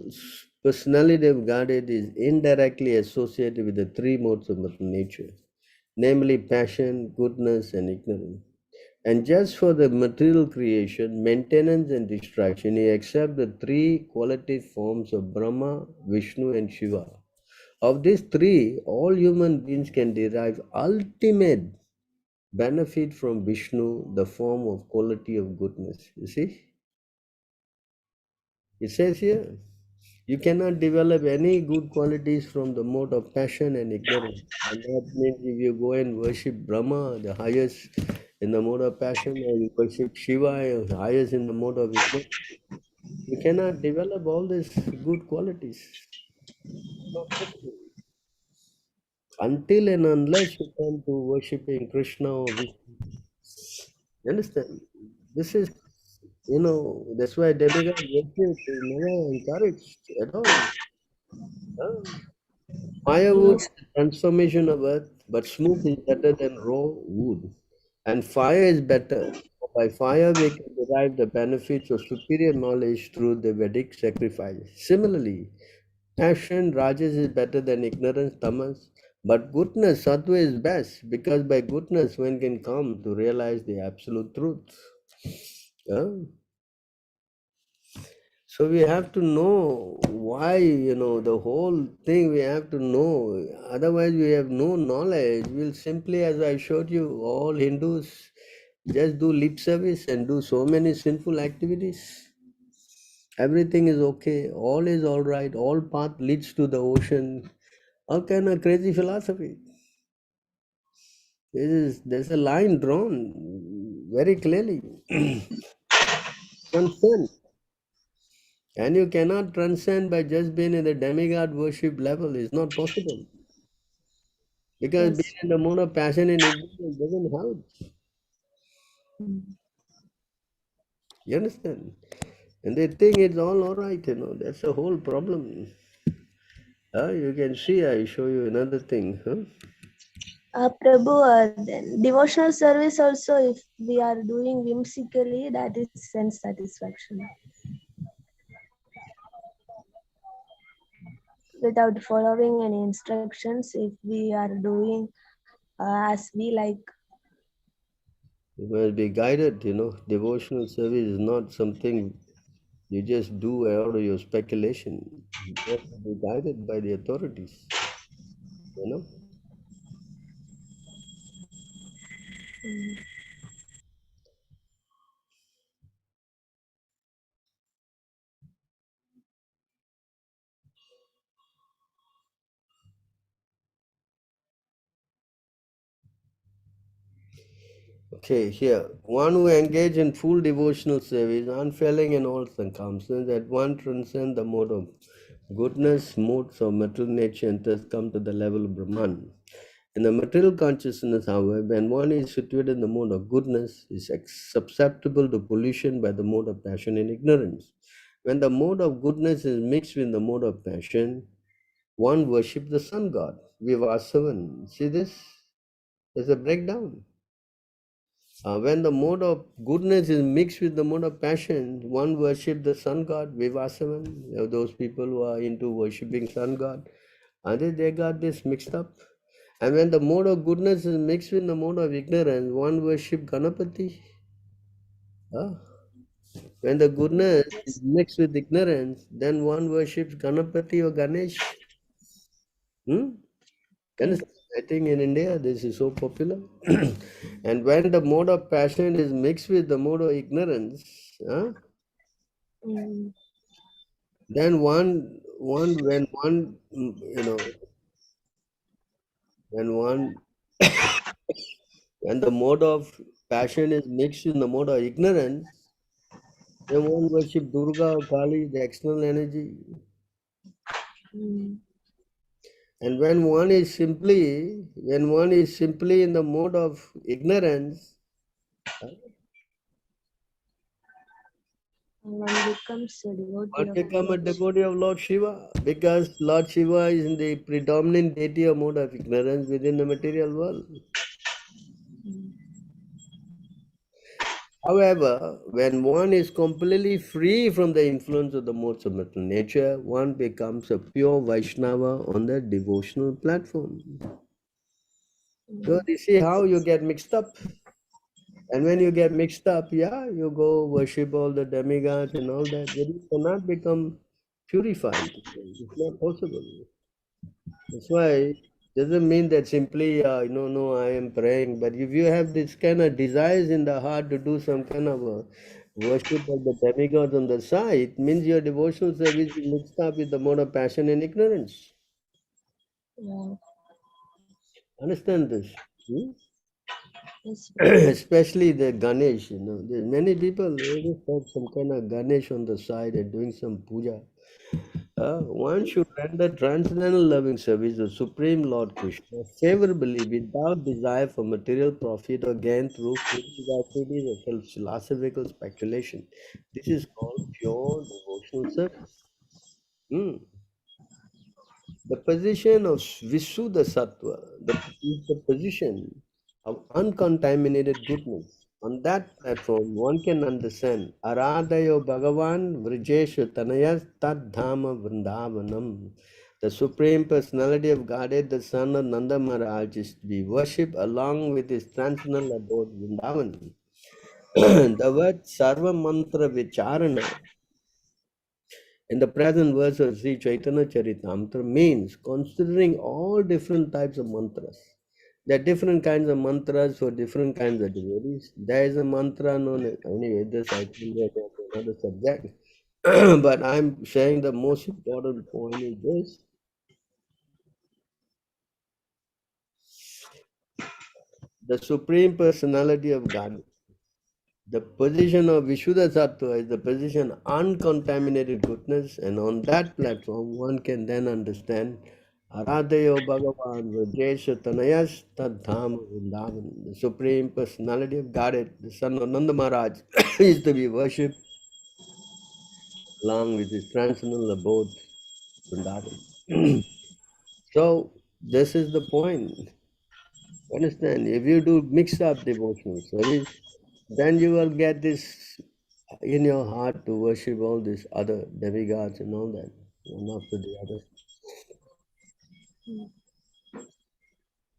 personality of Godhead is indirectly associated with the three modes of nature, namely passion, goodness, and ignorance. And just for the material creation, maintenance, and distraction, he accepts the three quality forms of Brahma, Vishnu, and Shiva. Of these three, all human beings can derive ultimate benefit from Vishnu, the form of quality of goodness. You see? It says here, you cannot develop any good qualities from the mode of passion and ignorance. And that means if you go and worship Brahma, the highest in the mode of passion, or you worship Shiva, the highest in the mode of ignorance, you cannot develop all these good qualities. Not possible. Until and unless you come to worshipping Krishna or Vishnu. You understand? This is, that's why demigod worship is never encouraged at all. Huh? Firewood is Yes, the transformation of earth, but smoke is better than raw wood. And fire is better. By fire, we can derive the benefits of superior knowledge through the Vedic sacrifice. Similarly, passion, rajas, is better than ignorance, tamas. But goodness, sattva, is best because by goodness one can come to realize the absolute truth. Yeah? So we have to know why, the whole thing we have to know. Otherwise, we have no knowledge. We'll simply, as I showed you, all Hindus just do lip service and do so many sinful activities. Everything is okay, all is all right, all path leads to the ocean. All kind of crazy philosophy. There's a line drawn very clearly. Transcend. And you cannot transcend by just being in the demigod worship level. It's not possible. Because yes. being in the mode of passion and ignorance doesn't help. Mm. You understand? And they think it's all right, That's the whole problem. You can see, I show you another thing. Prabhu, then devotional service also, if we are doing whimsically, that is sense satisfaction. Without following any instructions, if we are doing as we like. You must be guided, Devotional service is not something you just do out of your speculation. You have to be guided by the authorities, you know. Mm. Okay, here. One who engage in full devotional service, unfailing in all circumstances, at one transcend the mode of goodness, modes of material nature, and thus come to the level of Brahman. In the material consciousness, however, when one is situated in the mode of goodness, is susceptible to pollution by the mode of passion and ignorance. When the mode of goodness is mixed with the mode of passion, one worships the sun god, Vivasavan. See this? There's a breakdown. When the mode of goodness is mixed with the mode of passion, one worships the sun god, Vivasavan. Those people who are into worshipping sun god, they got this mixed up. And when the mode of goodness is mixed with the mode of ignorance, one worship Ganapati. When the goodness is mixed with ignorance, then one worships Ganapati or Ganesh. Yes. I think in India this is so popular. And when the mode of passion is mixed with the mode of ignorance, Mm. then when one, when the mode of passion is mixed with the mode of ignorance, then one worship Durga or Kali, the external energy. Mm. And when one is simply in the mode of ignorance, One becomes a devotee one of become a Lord Shiva. devotee of Lord Shiva, because Lord Shiva is the predominant deity of mode of ignorance within the material world. Mm. However, when one is completely free from the influence of the modes of material nature, one becomes a pure Vaishnava on the devotional platform. So you see how you get mixed up. And when you get mixed up, you go worship all the demigods and all that. Then you cannot become purified. It's not possible. That's why doesn't mean that simply, no, I am praying. But if you have this kind of desires in the heart to do some kind of worship of the demigods on the side, means your devotional service is mixed up with the mode of passion and ignorance. Yeah. Understand this? Yes. Especially the Ganesh, there's many people, they just have some kind of Ganesh on the side and doing some puja. One should render transcendental loving service to Supreme Lord Krishna favorably without desire for material profit or gain through fleeting activities or philosophical speculation. This is called pure devotional service. Hmm. The position of Visuddha Sattva, is the position of uncontaminated goodness. On that platform, one can understand Aradhayo Bhagavan Vrijesha Tanayas Tad Dhama Vrindavanam. The Supreme Personality of Godhead, the son of Nanda Maharaj, is to be worshipped along with his transcendental abode Vrindavan. The word Sarva Mantra Vicharana in the present verse of Sri Chaitanya Charitamrita means considering all different types of mantras. There are different kinds of mantras for different kinds of devotees. There is a mantra known as, anyway, this I think that's another subject. But I'm saying the most important point is this. The Supreme Personality of God. The position of Vishuddha Sattva is the position of uncontaminated goodness, and on that platform, one can then understand Aradhayo Bhagavan Vrajesha Tanayas Tadhama Vrindavan. The Supreme Personality of Godhead, the son of Nanda Maharaj, is to be worshipped along with his transcendental abode, Vrindavan. So, this is the point. Understand? If you do mix up devotional service, then you will get this in your heart to worship all these other demigods and all that, one after the other.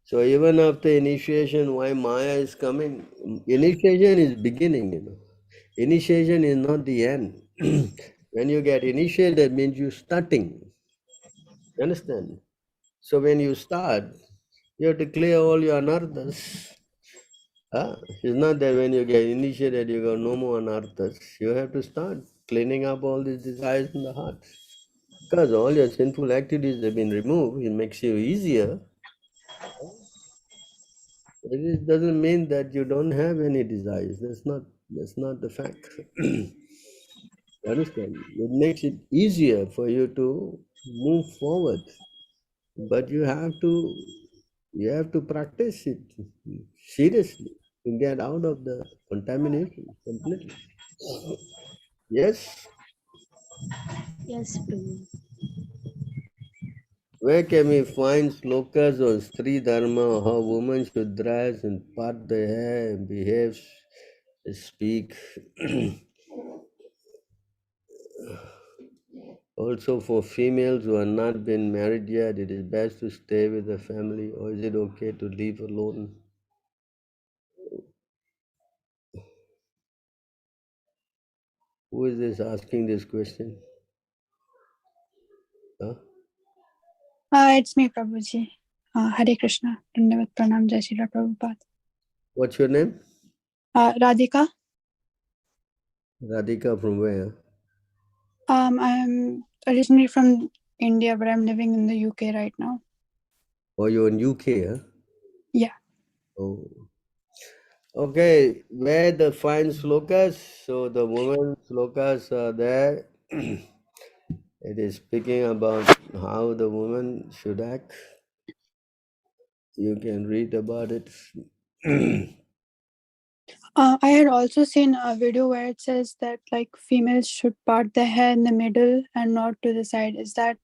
So even after initiation, why Maya is coming? Initiation is beginning, Initiation is not the end. When you get initiated, that means you're starting. Understand? So when you start, you have to clear all your anarthas. It's not that when you get initiated, you got no more anarthas. You have to start cleaning up all these desires in the heart. Because all your sinful activities have been removed, it makes you easier. It doesn't mean that you don't have any desires. That's not the fact. You understand? It makes it easier for you to move forward. But you have to You have to practice it seriously to get out of the contamination completely. Yes. Yes, Prabhu. Where can we find slokas on Stri Dharma, how women should dress and part their hair and behave, speak? Also, for females who are not been married yet, it is best to stay with the family, or is it okay to leave alone? Who is this asking this question? Huh? It's me, Prabhuji. Hare Krishna. Dandavat Pranam Jai Shri Prabhupada. What's your name? Radhika. Radhika from where? I'm originally from India, but I'm living in the UK right now. Oh, you're in UK, huh? Yeah. Oh. Okay, where the fine slokas? So the women slokas are there. It is speaking about how the woman should act. You can read about it. I had also seen a video where it says that like females should part their hair in the middle and not to the side. Is that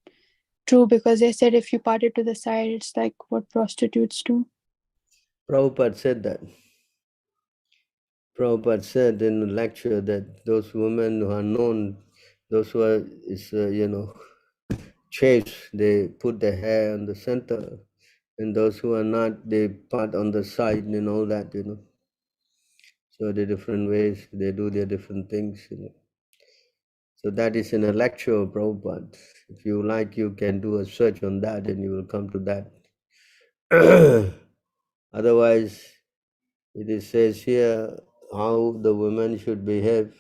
true? Because they said if you part it to the side, it's like what prostitutes do. Prabhupada said that. Prabhupada said in a lecture that those women who are known, those who are, chaste, they put their hair on the center, and those who are not, they part on the side and all that, So the different ways they do their different things, So that is in a lecture of Prabhupada. If you like, you can do a search on that and you will come to that. Otherwise, it says here how the women should behave.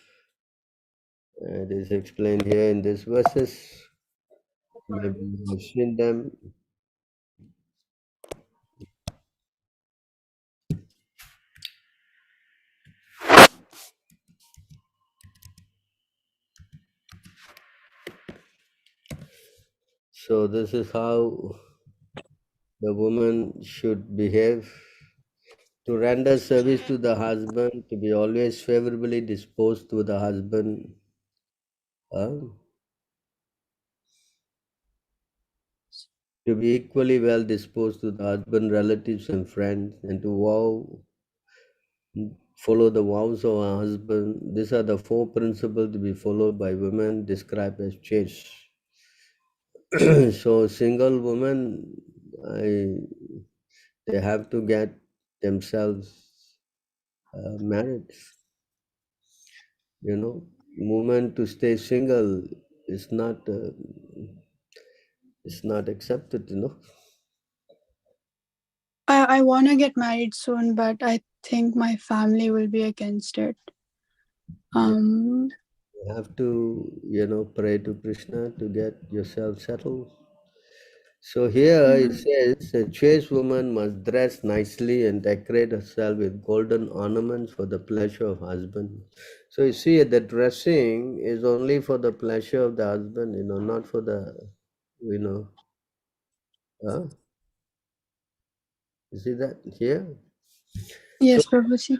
It is explained here in these verses. Maybe you have seen them. So this is how the woman should behave. To render service to the husband, to be always favorably disposed to the husband. To be equally well disposed to the husband, relatives and friends, and to follow the vows of a husband. These are the four principles to be followed by women described as chaste. So single women, they have to get themselves married. Women to stay single is not accepted. I want to get married soon, but I think my family will be against it. You have to, pray to Krishna to get yourself settled. So here it says a chaste woman must dress nicely and decorate herself with golden ornaments for the pleasure of husband. So you see, the dressing is only for the pleasure of the husband, not for the, huh? You see that here? Yes, So Prabhuji.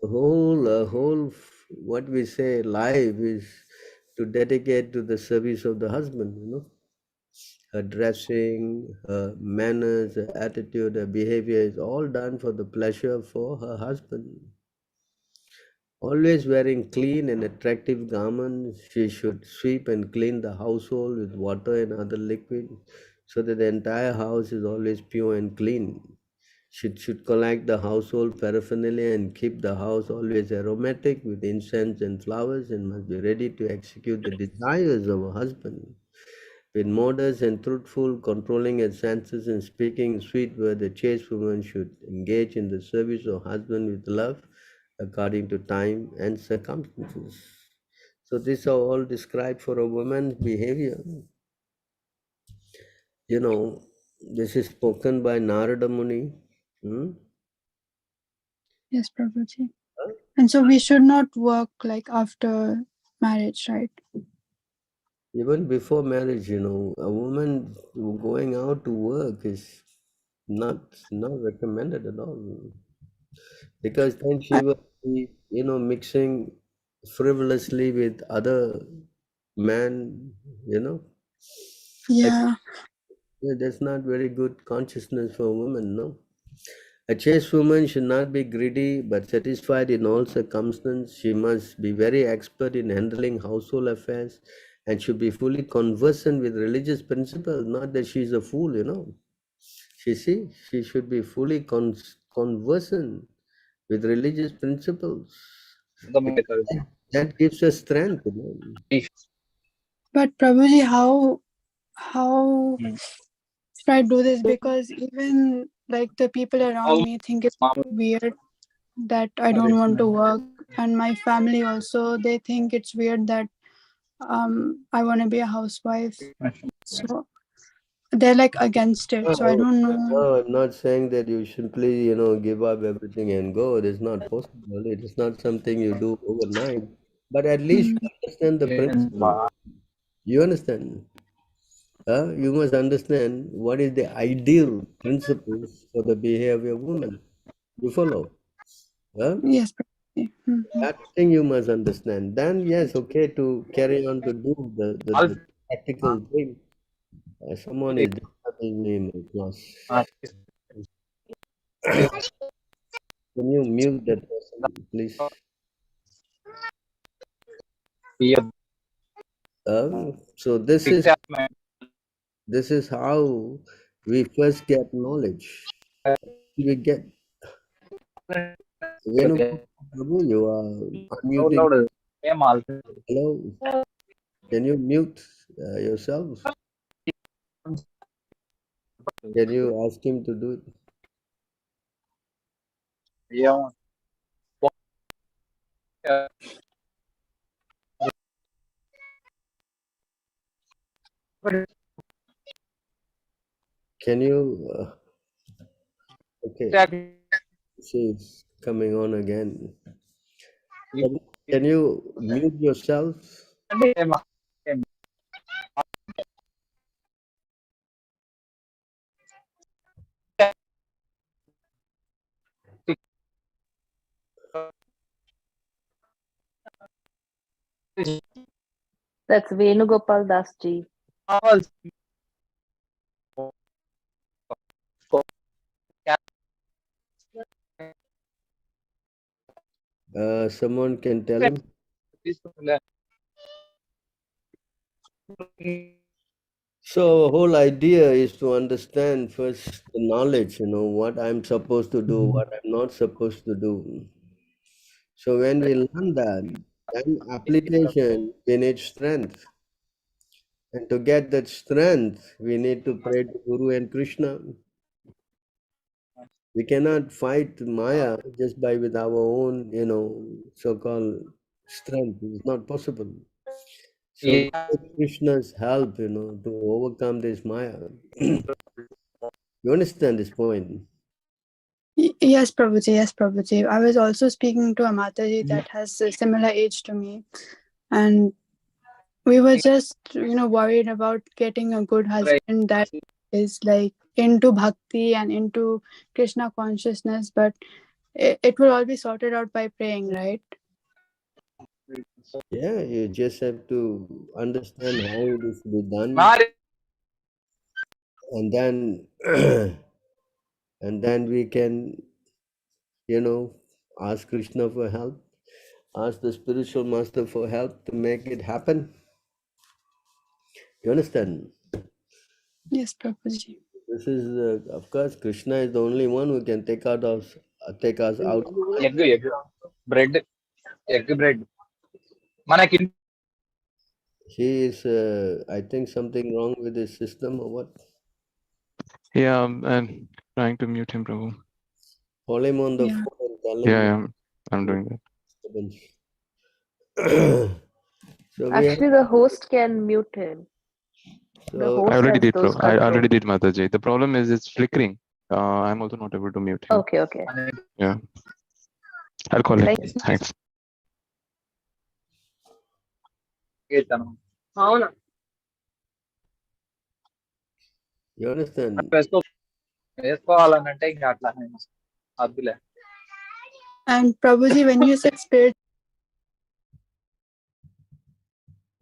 whole, what we say, life is to dedicate to the service of the husband, Her dressing, her manners, her attitude, her behavior is all done for the pleasure for her husband. Always wearing clean and attractive garments, she should sweep and clean the household with water and other liquid so that the entire house is always pure and clean. She should collect the household paraphernalia and keep the house always aromatic with incense and flowers and must be ready to execute the desires of her husband. With modest and truthful, controlling her senses and speaking sweet words, the chaste woman should engage in the service of husband with love according to time and circumstances. So these are all described for a woman's behavior. This is spoken by Narada Muni. Yes, Prabhuji. And so we should not work like after marriage, right? Even before marriage, a woman going out to work is not recommended at all. Because then she will be, mixing frivolously with other men, Yeah. that's not very good consciousness for women, no? A chaste woman should not be greedy but satisfied in all circumstances. She must be very expert in handling household affairs and should be fully conversant with religious principles, not that she's a fool, She should be fully conversant with religious principles. That gives us strength, But Prabhuji, how should I do this? Because even like the people around me think it's weird that I don't want to work, and my family also, they think it's weird that I want to be a housewife. So they're like against it. So I don't know. No, I'm not saying that you simply, give up everything and go. It is not possible. It is not something you do overnight. But at least you understand the principle. You understand? You must understand what is the ideal principles for the behavior of women. You follow? Yes, Prabhuji. That thing you must understand. Then yes, okay, to carry on to do the practical thing. Someone is disturbing me in my class. Can you mute that person, please? So this is how we first get knowledge. We get Prabhu, you are unmuting. Hello, can you mute yourself? Can you ask him to do it? Can you? Okay, she's coming on again. Can you mute yourself? That's Venugopal Das ji. Someone can tell him. So whole idea is to understand first the knowledge, what I'm supposed to do, what I'm not supposed to do. So when we learn that, then application, we need strength. And to get that strength, we need to pray to Guru and Krishna. We cannot fight Maya just by with our own, so-called strength. It's not possible. So we need Krishna's help, to overcome this Maya. You understand this point? Yes, Prabhuji. Yes, Prabhuji. I was also speaking to a Mataji that has a similar age to me, and we were just, worried about getting a good husband that is like into bhakti and into Krishna consciousness, but it will all be sorted out by praying, right? Yeah, you just have to understand how it is to be done, and then and then we can, ask Krishna for help, ask the spiritual master for help to make it happen. You understand? Yes, Prabhuji. This is, of course, Krishna is the only one who can take us out. Bread. He is, I think, something wrong with his system or what? Yeah, I'm trying to mute him, Prabhu. Call him on the Yeah. phone and tell him. Yeah, I'm doing that. So we have, Actually, the host can mute him. The so I host already has did, those Prabhu. I already controls. did, Mataji. The problem is it's flickering. I'm also not able to mute him. Okay. Yeah. I'll call him. Thank you. Thanks. you understand? వేసుకోవాలనంటే ఇంకా అట్లా అద్దులే. And Prabhuji, when you said spirit,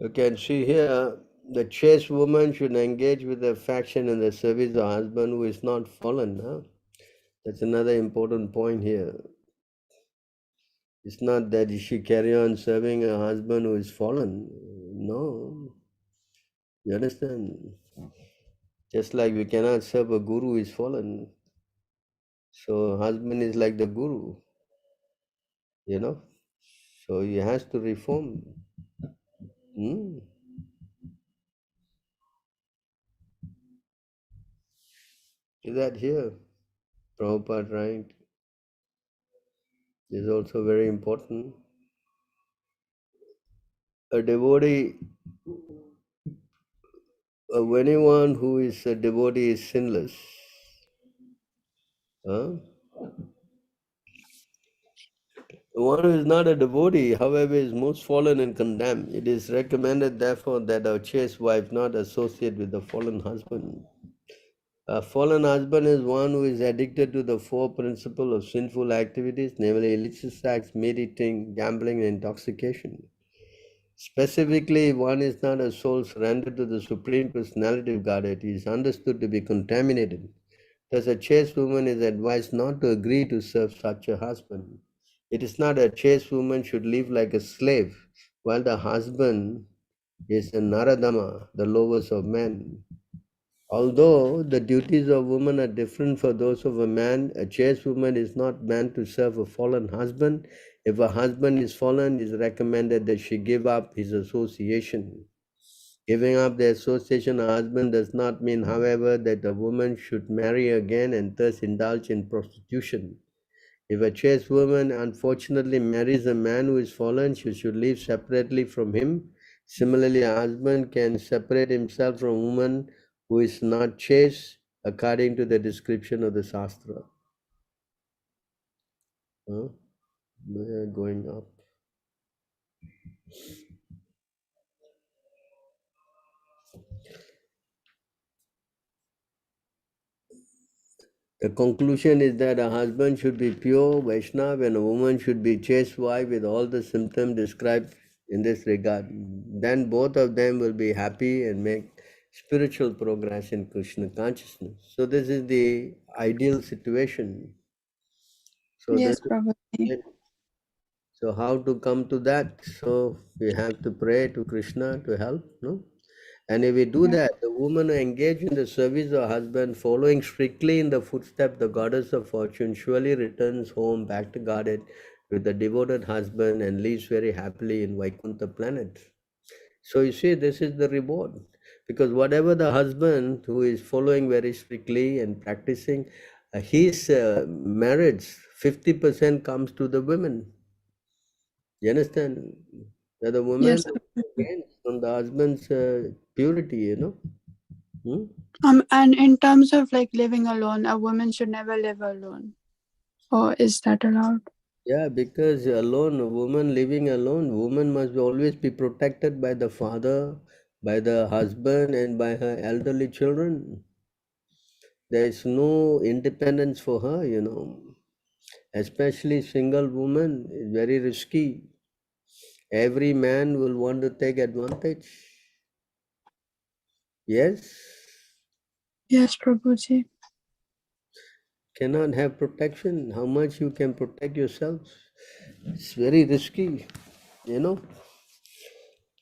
You can see here, the chaste woman should engage with affection in the service of husband who is not fallen. Huh? That's another important point here. It's not that she carry on serving a husband who is fallen. No. You understand? Just like we cannot serve a guru who is fallen. So husband is like the guru. You know? So he has to reform. Is that here? Prabhupada, right? Is also very important. A devotee, anyone who is a devotee is sinless. Huh? One who is not a devotee, however, is most fallen and condemned. It is recommended, therefore, that our chaste wife not associate with the fallen husband. A fallen husband is one who is addicted to the four principles of sinful activities, namely illicit sex, meat eating, gambling, and intoxication. Specifically, one is not a soul surrendered to the Supreme Personality of Godhead. He is understood to be contaminated. Thus, a chaste woman is advised not to agree to serve such a husband. It is not a chaste woman should live like a slave, while the husband is a Naradama, the lowest of men. Although the duties of woman are different for those of a man, a chaste woman is not meant to serve a fallen husband. If a husband is fallen, it is recommended that she give up his association. Giving up the association of husband does not mean, however, that a woman should marry again and thus indulge in prostitution. If a chaste woman unfortunately marries a man who is fallen, she should live separately from him. Similarly, a husband can separate himself from a woman who is not chaste according to the description of the Shastra. We are going up. The conclusion is that a husband should be pure Vaishnava and a woman should be chaste wife with all the symptoms described in this regard. Then both of them will be happy and make spiritual progress in Krishna consciousness. So this is the ideal situation. So yes, this Prabhuji. So how to come to that? So we have to pray to Krishna to help, no? And if we do that, the woman who engage in the service of husband, following strictly in the footsteps, the goddess of fortune surely returns home back to Godhead with the devoted husband and lives very happily in Vaikuntha planet. So you see, this is the reward. Because whatever the husband who is following very strictly and practicing, his marriage, 50% comes to the women. You understand? That the woman Yes. gains from the husband's purity, you know. And in terms of like living alone, a woman should never live alone. Or is that allowed? Yeah, because alone, a woman living alone, woman must always be protected by the father, by the husband, and by her elderly children. There is no independence for her, you know. Especially single woman is very risky. Every man will want to take advantage. Yes? Yes, Prabhuji. Cannot have protection. How much you can protect yourself? It's very risky, you know.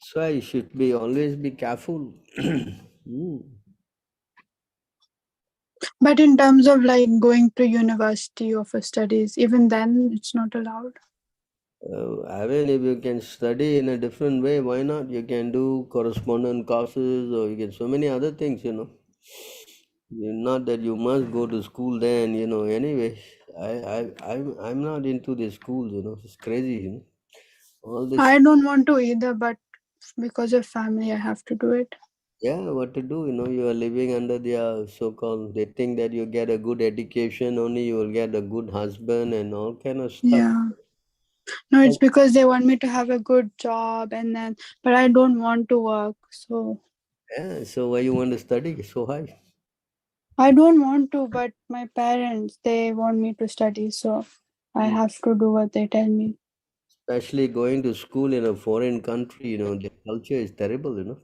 So I should be always be careful. But in terms of like going to university or for studies, even then it's not allowed. I mean, if you can study in a different way, why not? You can do correspondence courses, or you can so many other things, you know. Not that you must go to school then, you know. Anyway, I'm not into the schools, you know. It's crazy, you know. All this. I don't want to either, but because of family, I have to do it. Yeah, what to do? You know, you are living under their so-called. They think that you get a good education, only you will get a good husband and all kind of stuff. Yeah. No, it's because they want me to have a good job but I don't want to work. So Yeah, so why you want to study so high? I don't want to, but my parents, they want me to study, so I have to do what they tell me. Especially going to school in a foreign country, the culture is terrible,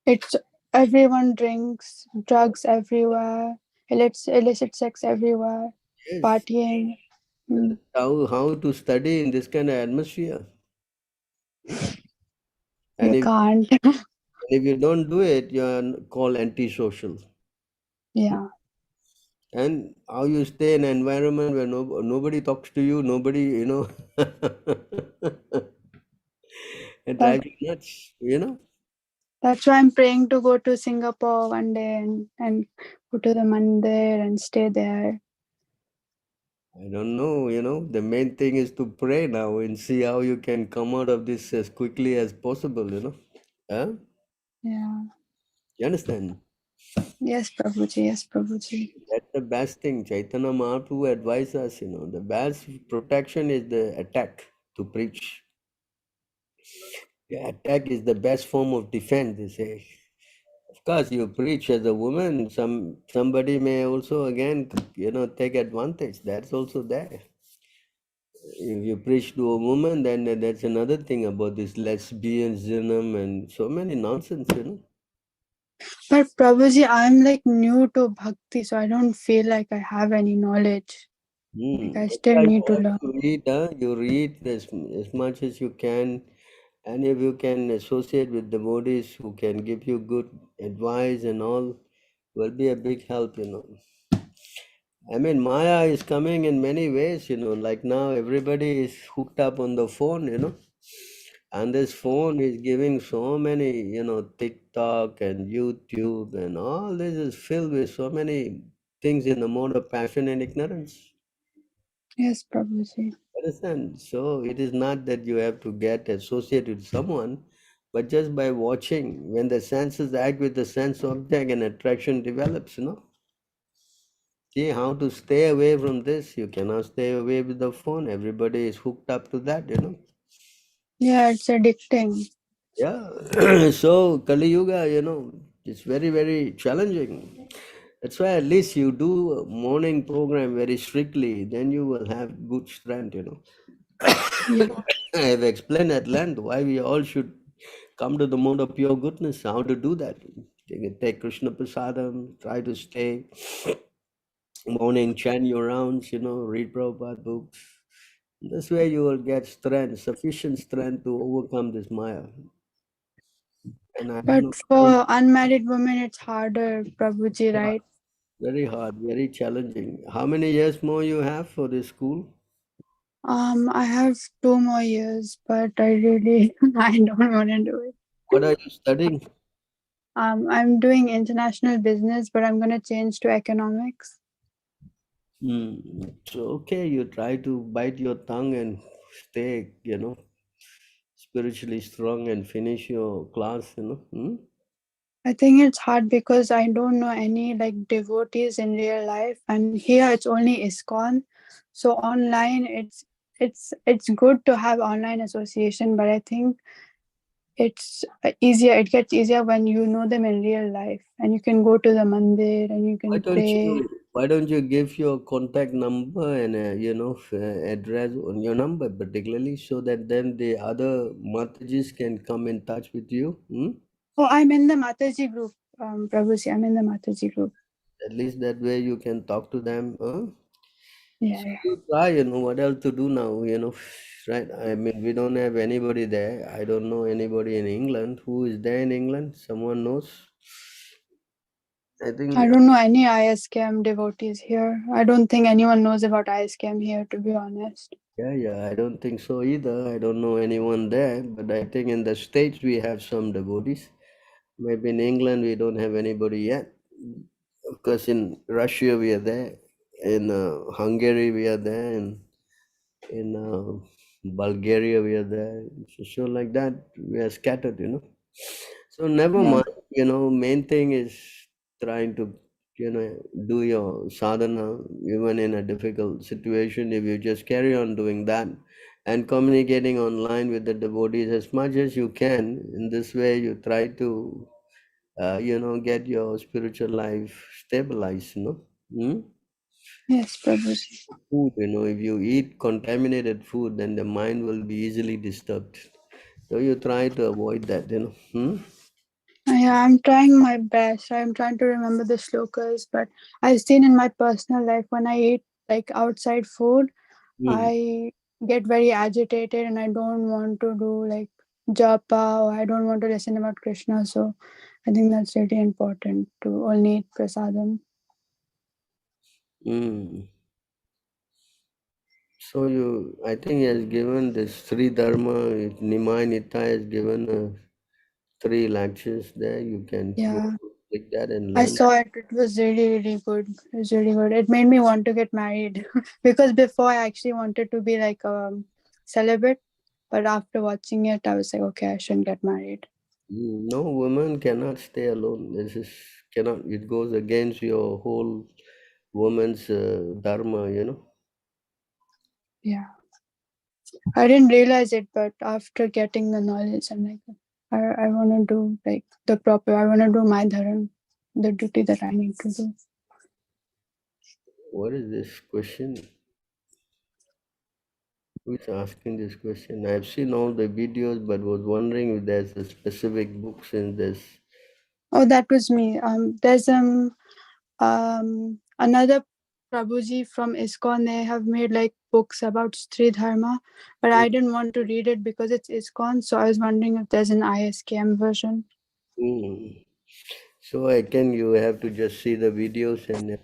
It's everyone drinks, drugs everywhere, illicit sex everywhere, Yes. partying. And Mm, how to study in this kind of atmosphere? And you if can't. if you don't do it, you're called antisocial. Yeah, And how you stay in an environment where nobody talks to you, nobody, it that drives you nuts. that's why I'm praying to go to Singapore one day and go to the mandir and stay there. I don't know, the main thing is to pray now and see how you can come out of this as quickly as possible. Huh? Yeah. You understand? Yes, Prabhuji. Yes, Prabhuji. That's the best thing. Chaitanya Mahaprabhu advised us, the best protection is the attack to preach. The attack is the best form of defense, they say. Of course, you preach as a woman, somebody may also again, take advantage. That's also there. If you preach to a woman, then that's another thing about this lesbianism and so many nonsense. But Prabhuji, I'm like new to bhakti, so I don't feel like I have any knowledge. Like I That's still why need you to have learn. to read, you read as much as you can, and if you can associate with devotees who can give you good advice and all, will be a big help. I mean, Maya is coming in many ways. Like now everybody is hooked up on the phone. And this phone is giving so many, TikTok and YouTube and all this is filled with so many things in the mode of passion and ignorance. Yes, Prabhuji. Understand? So it is not that you have to get associated with someone, but just by watching, when the senses act with the sense object and attraction develops. See how to stay away from this. You cannot stay away with the phone. Everybody is hooked up to that. Yeah, it's addicting. Yeah. So Kali Yuga, it's very, very challenging. That's why at least you do a morning program very strictly, then you will have good strength. Yeah. I have explained at length why we all should come to the mode of pure goodness, how to do that. You can take Krishna Prasadam, try to stay morning, chant your rounds, read Prabhupada books. This way you will get strength, sufficient strength to overcome this Maya. And I don't But know, for unmarried women, it's harder, Prabhuji, right? very hard, very challenging. How many years more you have for this school? I have 2 more years, but I really I don't want to do it. What are you studying? I'm doing international business, but I'm gonna change to economics. So okay, you try to bite your tongue and stay, spiritually strong and finish your class. I think it's hard because I don't know any like devotees in real life, and here it's only ISKCON. So online, it's good to have online association, but I think it's easier. It gets easier when you know them in real life, and you can go to the mandir and you Why can don't pray. you why don't you give your contact number and address on your number particularly so that then the other Matajis can come in touch with you? Oh, I'm in the Mataji group, Prabhuji. I'm in the Mataji group. At least that way you can talk to them. Yeah, So yeah. you try, what else to do now, right? I mean, we don't have anybody there. I don't know anybody in England. Who is there in England? Someone knows? I think, I don't know any ISKM devotees here. I don't think anyone knows about ISKM here, to be honest. yeah, I don't think so either. I don't know anyone there, but I think in the States we have some devotees. Maybe in England we don't have anybody yet. Of course, in Russia we are there. In Hungary we are there. In Bulgaria we are there. So like that we are scattered. So never Yeah. mind, main thing is trying to, do your sadhana even in a difficult situation. If you just carry on doing that and communicating online with the devotees as much as you can, in this way you try to get your spiritual life stabilized, Yes, Prabhuji. Food, if you eat contaminated food, then the mind will be easily disturbed. So you try to avoid that. Yeah, I'm trying my best. I'm trying to remember the shlokas, but I've seen in my personal life when I eat like outside food, Hmm. I get very agitated and I don't want to do like japa, or I don't want to listen about Krishna. So I think that's really important to only eat prasadam. Mm. So I think he has given this Sri Dharma, Nimai Nita has given 3 lectures there. You can go Yeah, click that and I learn. saw it. It was really, really good. It was really good. It made me want to get married because before I actually wanted to be like a celibate, but after watching it, I was like, okay, I shouldn't get married. No, woman cannot stay alone. This is cannot. It goes against your whole woman's dharma. Yeah, I didn't realize it, but after getting the knowledge, I'm like, I want to do like the proper. I want to do my dharma, the duty that I need to do. What is this question? Who is asking this question? I've seen all the videos, but was wondering if there's a specific books in this. Oh, that was me. There's another Prabhuji from ISKCON. They have made like books about Sri Dharma, but I didn't want to read it because it's ISKCON. So I was wondering if there's an ISKM version. Hmm. So again, you have to just see the videos and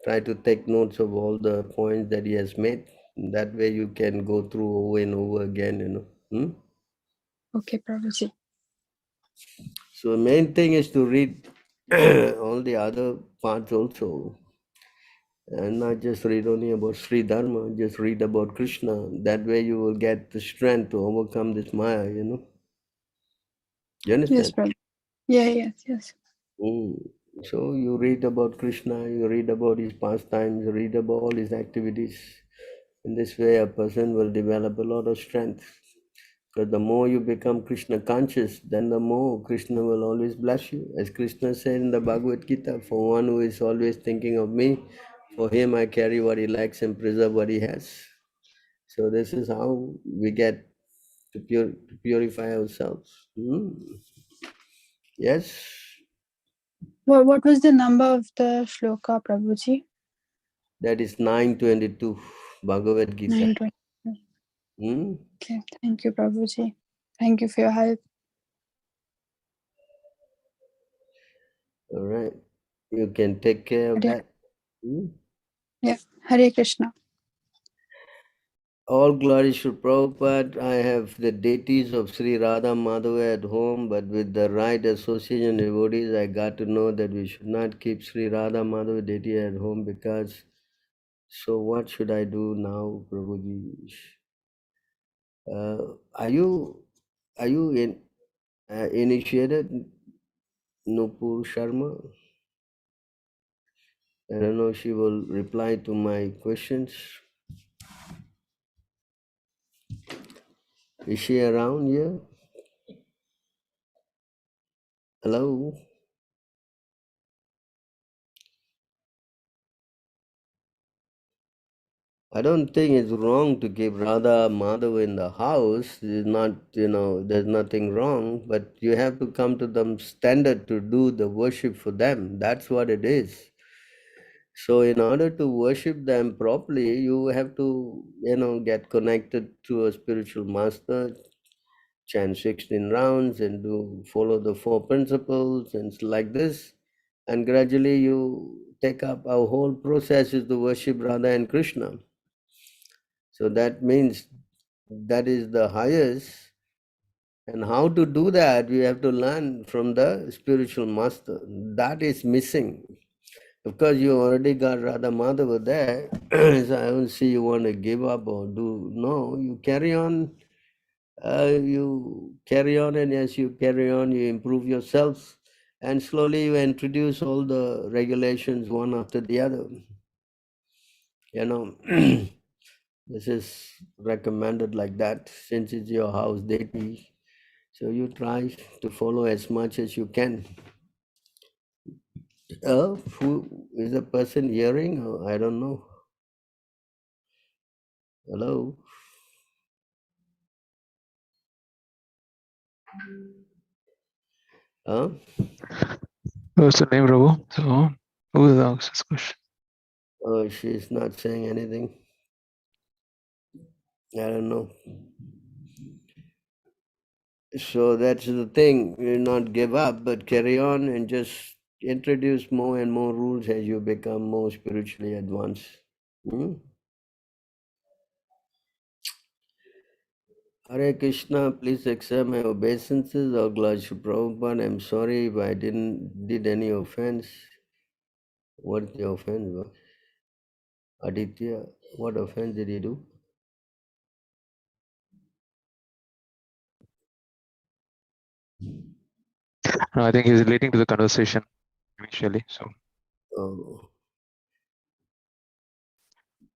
try to take notes of all the points that he has made. That way you can go through over and over again. Okay, Prabhuji. So the main thing is to read all the other parts also, and not just read only about Sri Dharma, just read about Krishna. That way you will get the strength to overcome this Maya. You Yes, understand? Prabhuji. Yeah, yes. So you read about Krishna, you read about his pastimes, you read about all his activities. In this way, a person will develop a lot of strength. Because the more you become Krishna conscious, then the more Krishna will always bless you. As Krishna said in the Bhagavad Gita, for one who is always thinking of me, for him I carry what he lacks and preserve what he has. So this is how we get to purify ourselves. Yes, What was the number of the shloka, Prabhuji? that is 922 Bhagavad Gita. 920. Okay, thank you, Prabhuji. Thank you for your help. All right. You can take care of Hare, that. Hmm? yeah, Hare Krishna. All glory to Prabhupada. I have the deities of Sri Radha Madhava at home, but with the right association devotees, I got to know that we should not keep Sri Radha Madhava deity at home because. So what should I do now, Prabhuji? Are you initiated, Nupur Sharma? I don't know if she will reply to my questions. Is she around here? Hello? I don't think it's wrong to keep Radha Madhava in the house. It's not, there's nothing wrong, but you have to come to them standard to do the worship for them. That's what it is. So in order to worship them properly, you have to, get connected to a spiritual master, chant 16 rounds and follow the 4 principles and like this. And gradually you take up our whole process is to worship Radha and Krishna. So that means that is the highest. And how to do that, we have to learn from the spiritual master. That is missing. Of course, you already got Radha Madhava there. So I don't see you want to give up or do. No, you carry on. You carry on, and as you carry on, you improve yourself. And slowly you introduce all the regulations one after the other. This is recommended like that since it's your house deity. So you try to follow as much as you can. Who is the person hearing? I don't know. Hello? Huh? What's the name, Prabhu? So, who is asked this question? Oh, she's not saying anything. I don't know. So that's the thing. You not give up, but carry on and just introduce more and more rules as you become more spiritually advanced. Hmm? Hare Krishna, please accept my obeisances. Oh, Lord Shri Prabhupada, I'm sorry if I did any offense. What's the offense? Aditya, what offense did he do? No, I think he's relating to the conversation initially. So, Oh.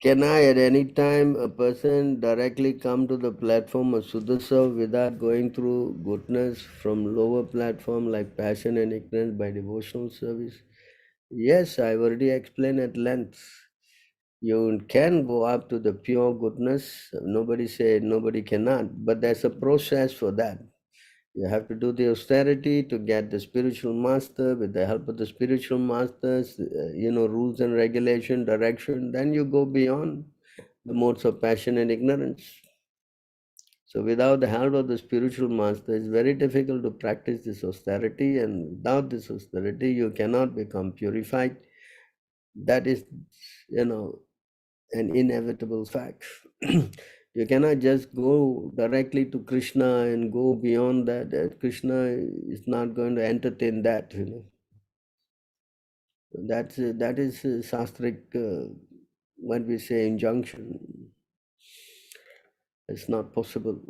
Can I at any time a person directly come to the platform of Sudasav without going through goodness from lower platform like passion and ignorance by devotional service? Yes, I've already explained at length. You can go up to the pure goodness. Nobody said nobody cannot, but there's a process for that. You have to do the austerity to get the spiritual master. With the help of the spiritual masters, rules and regulation, direction, then you go beyond the modes of passion and ignorance. So without the help of the spiritual master, it's very difficult to practice this austerity, and without this austerity, you cannot become purified. That is, an inevitable fact. You cannot just go directly to Krishna and go beyond that. Krishna is not going to entertain that. That is a shastric, what we say, injunction. It's not possible.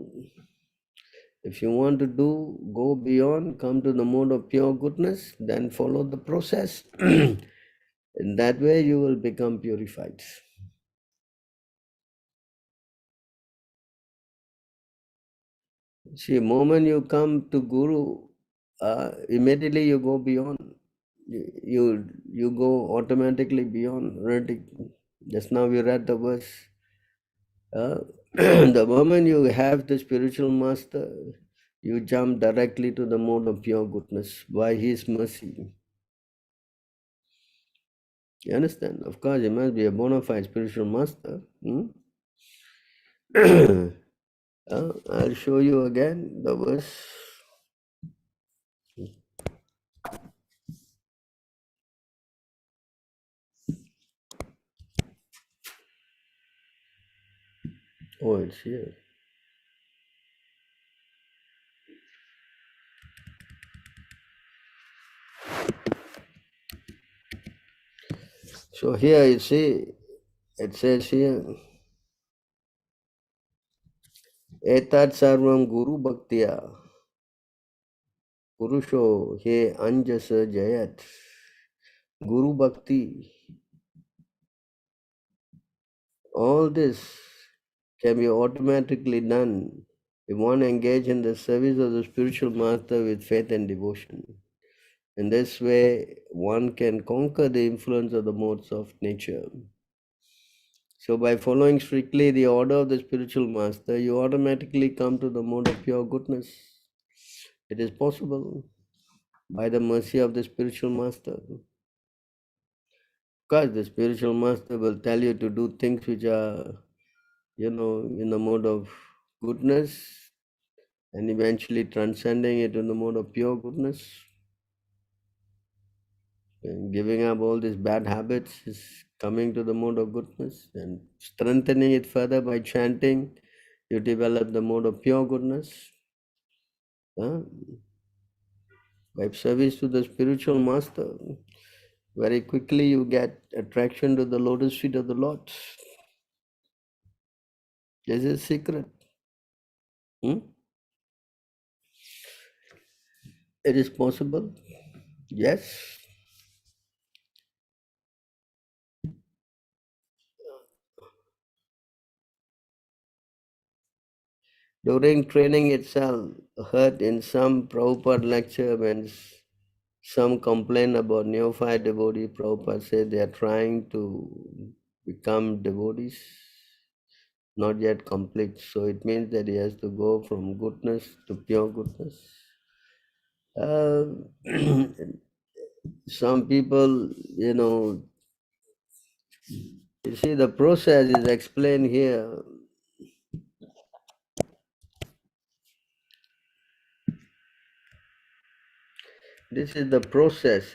If you want to go beyond, come to the mode of pure goodness, then follow the process. In that way, you will become purified. See, moment you come to Guru, immediately you go beyond. You go automatically beyond. Just now we read the verse. The moment you have the spiritual master, you jump directly to the mode of pure goodness by his mercy. You understand? Of course, he must be a bona fide spiritual master. I'll show you again the verse. Oh, it's here. So here you see, it says here, Etat sarvam guru bhaktiya, purusho he anjasa jayat. Guru bhakti, all this can be automatically done if one engage in the service of the spiritual master with faith and devotion. In this way, one can conquer the influence of the modes of nature. So by following strictly the order of the spiritual master, you automatically come to the mode of pure goodness. It is possible by the mercy of the spiritual master. Because the spiritual master will tell you to do things which are, in the mode of goodness, and eventually transcending it in the mode of pure goodness. And giving up all these bad habits is coming to the mode of goodness, and strengthening it further by chanting, you develop the mode of pure goodness. By service to the spiritual master, very quickly you get attraction to the lotus feet of the Lord. This is secret. It is possible. Yes. During training itself, heard in some Prabhupada lecture when some complain about neophyte devotee, Prabhupada said they are trying to become devotees, not yet complete. So it means that he has to go from goodness to pure goodness. Some people, you see the process is explained here. This is the process,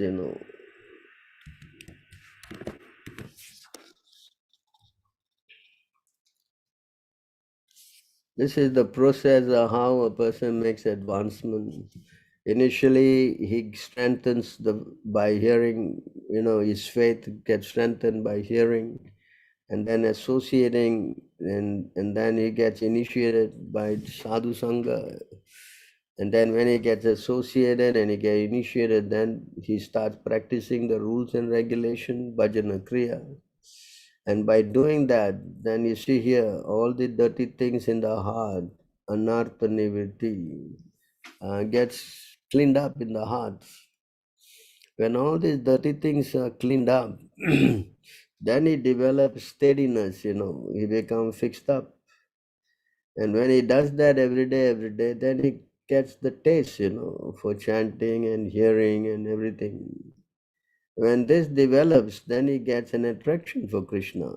This is the process of how a person makes advancement. Initially, he strengthens by hearing, his faith gets strengthened by hearing, and then associating, and then he gets initiated by sadhu sangha. And then when he gets associated and he gets initiated, then he starts practicing the rules and regulation, bhajana kriya. And by doing that, then you see here, all the dirty things in the heart, anartha nivritti, gets cleaned up in the heart. When all these dirty things are cleaned up, then he develops steadiness, he becomes fixed up. And when he does that every day, then he gets the taste, for chanting and hearing and everything. When this develops, then he gets an attraction for Krishna.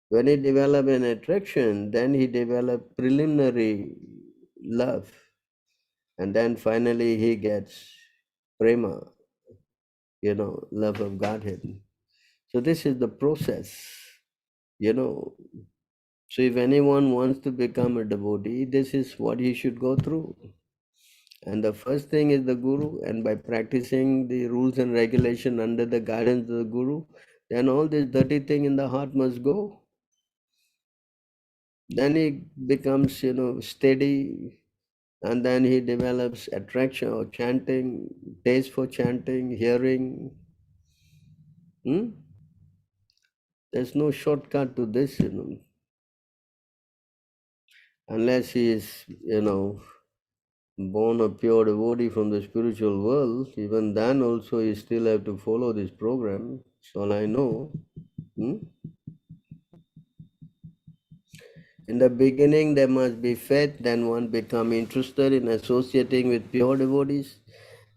When he develops an attraction, then he develops preliminary love. And then finally he gets prema, love of Godhead. So this is the process, So if anyone wants to become a devotee, this is what he should go through. And the first thing is the Guru, and by practicing the rules and regulation under the guidance of the Guru, then all this dirty thing in the heart must go. Then he becomes, steady, and then he develops attraction or chanting, taste for chanting, hearing. There's no shortcut to this, unless he is, born a pure devotee from the spiritual world. Even then also you still have to follow this program. That's all I know. In the beginning there must be faith, then one become interested in associating with pure devotees,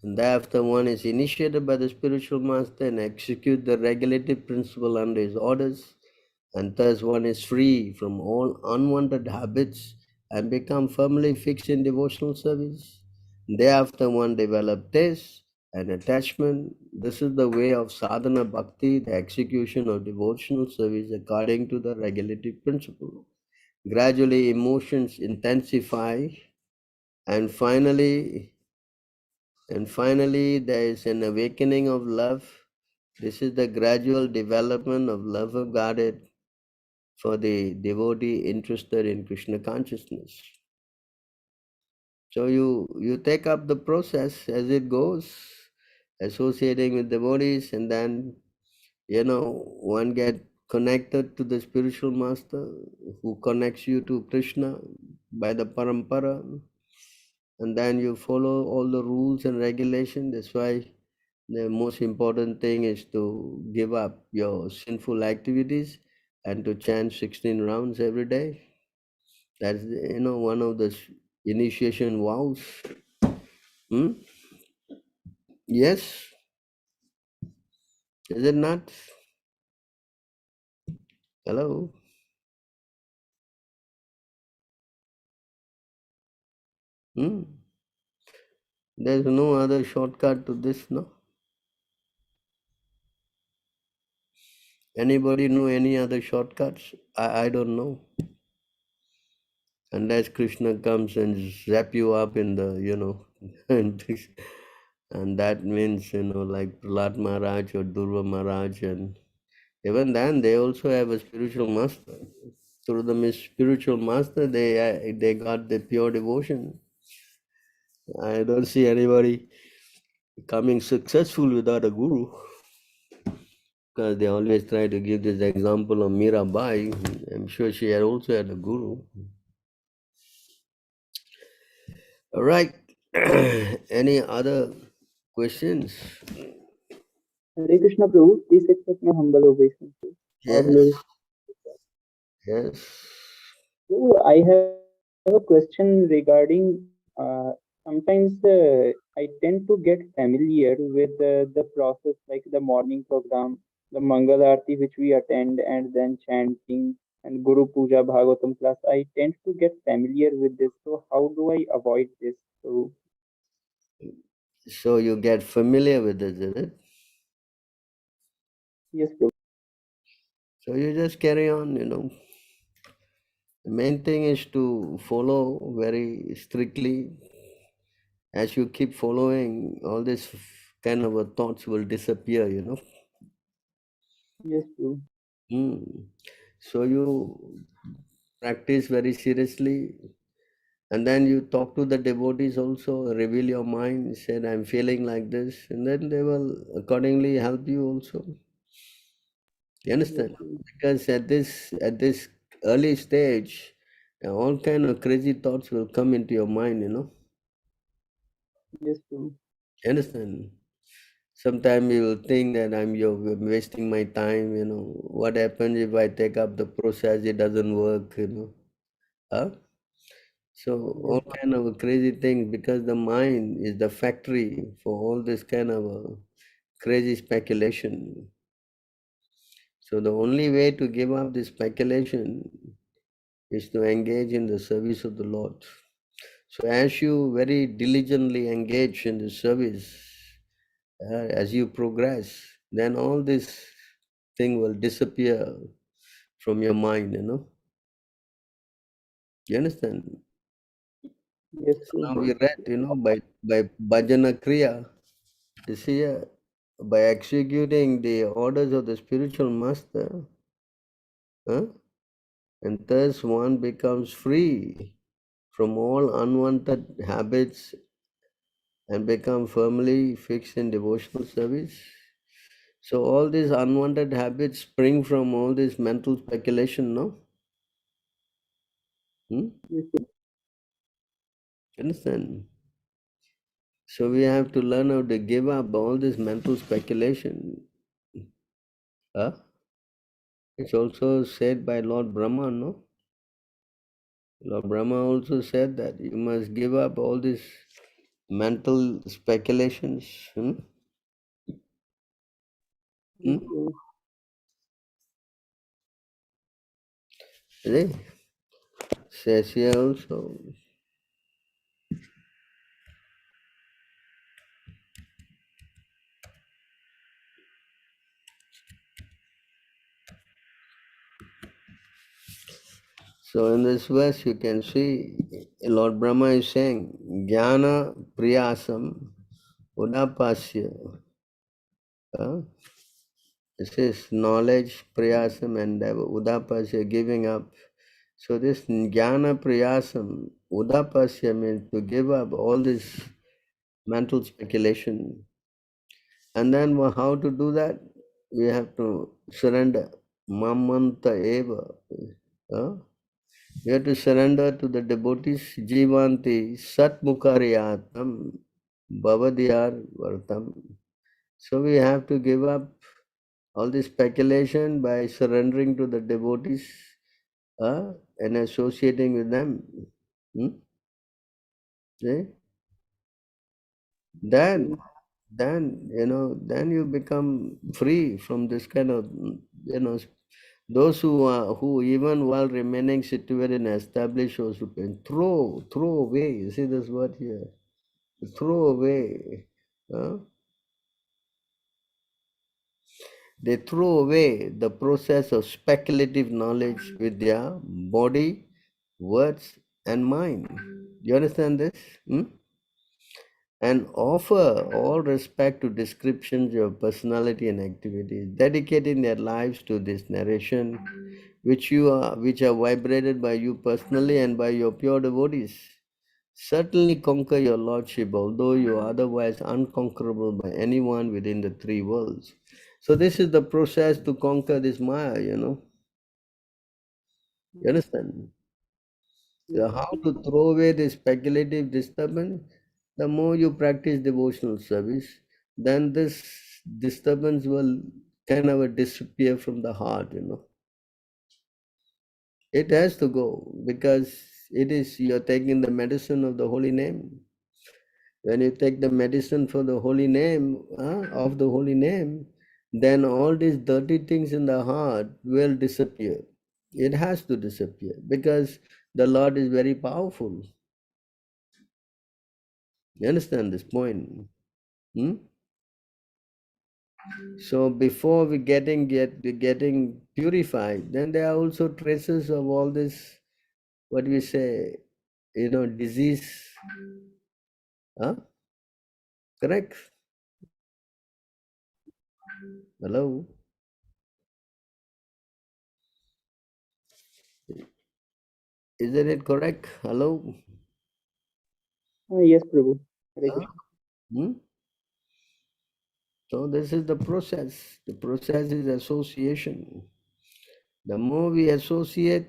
and thereafter one is initiated by the spiritual master and execute the regulative principle under his orders, and thus one is free from all unwanted habits and become firmly fixed in devotional service. Thereafter one develop taste and attachment. This is the way of sadhana bhakti, the execution of devotional service according to the regulative principle. Gradually emotions intensify, and finally there is an awakening of love. This is the gradual development of love of Godhead for the devotee interested in Krishna consciousness. So you take up the process as it goes, associating with devotees, and then one get connected to the spiritual master who connects you to Krishna by the parampara, and then you follow all the rules and regulations. That's why the most important thing is to give up your sinful activities and to chant 16 rounds every day. That's one of the initiation vows. Yes, is it not? Hello. There's no other shortcut to this, no? Anybody know any other shortcuts? I don't know. Unless Krishna comes and zap you up in the, and that means, like Prahlad Maharaj or Durva Maharaj, and even then they also have a spiritual master. Through the spiritual master, they got the pure devotion. I don't see anybody becoming successful without a guru, because they always try to give this example of Mirabai. I'm sure she had also had a guru. All right. Any other questions? Hare Krishna Prabhu, please accept my humble obeisance. All Yes. glory. Yes. So I have a question regarding sometimes I tend to get familiar with the process like the morning program, the Mangal Aarti which we attend, and then chanting and Guru Puja Bhagavatam class. I tend to get familiar with this. So how do I avoid this? So So you get familiar with it, is it? yes, Prabhu. So you just carry on, The main thing is to follow very strictly. As you keep following, all these kind of thoughts will disappear, Yes, Prabhu. So you practice very seriously, and then you talk to the devotees also, reveal your mind, said, I'm feeling like this, and then they will accordingly help you also. You understand? Because at this early stage, all kind of crazy thoughts will come into your mind, Yes, Prabhu. You understand? Sometimes you will think that I'm wasting my time, What happens if I take up the process, it doesn't work, Huh? So all kind of crazy things, because the mind is the factory for all this kind of crazy speculation. So the only way to give up this speculation is to engage in the service of the Lord. So as you very diligently engage in the service, as you progress, then all this thing will disappear from your mind, You understand? Yes, So now we Prabhu. read, by bhajana kriya, you see, by executing the orders of the spiritual master, and thus one becomes free from all unwanted habits and become firmly fixed in devotional service. So all these unwanted habits spring from all this mental speculation, no? Yes, Prabhu. Understand? So we have to learn how to give up all this mental speculation. Huh? It's also said by Lord Brahma, no? Lord Brahma also said that you must give up all these mental speculations. Yes, Prabhu. Right? Says here also. So in this verse you can see Lord Brahma is saying Jnana Priyasam Udapasya. This is knowledge, Priyasam, and Udapasya, giving up. So this Jnana Priyasam, Udapasya means to give up all this mental speculation. And then how to do that? We have to surrender. Mamanta eva. We have to surrender to the devotees. Jivanti Satmukariyatam Bhavadyar Vartam. So we have to give up all this speculation by surrendering to the devotees and associating with them. See? Then then you become free from this kind of, those who even while remaining situated in established social pain, throw away. You see this word here, throw away. They throw away the process of speculative knowledge with their body, words, and mind. You understand this? And offer all respect to descriptions of personality and activities, dedicating their lives to this narration, which are vibrated by you personally and by your pure devotees. Certainly conquer your lordship, although you are otherwise unconquerable by anyone within the three worlds. So this is the process to conquer this Maya, You understand? So how to throw away the speculative disturbance? The more you practice devotional service, then this disturbance will kind of disappear from the heart, you know. It has to go because it is you're taking the medicine of the holy name. When you take the medicine for the holy name, of the holy name, then all these dirty things in the heart will disappear. It has to disappear because the Lord is very powerful. You understand this point? Hmm? So before we getting purified, then there are also traces of all this, what we say, disease. Huh? Correct? Hello? Isn't it correct? Hello? Yes, Prabhu. Hare Huh? Krishna. Hmm? So this is the process. The process is association. The more we associate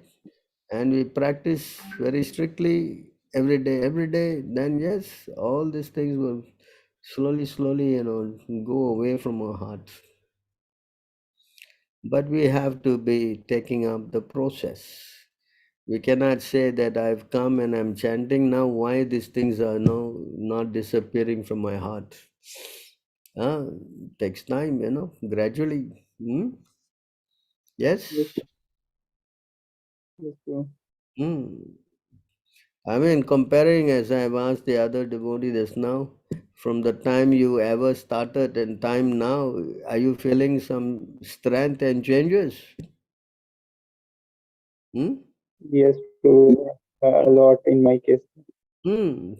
and we practice very strictly every day, then yes, all these things will slowly, go away from our hearts. But we have to be taking up the process. We cannot say that I've come and I'm chanting now, why these things are not disappearing from my heart. Takes time, gradually. Hmm? Yes? Yes, yes, Prabhu. Hmm. I mean, comparing, as I've asked the other devotee just now, from the time you ever started and time now, are you feeling some strength and changes? Hmm? Yes, Prabhu. A lot in my case.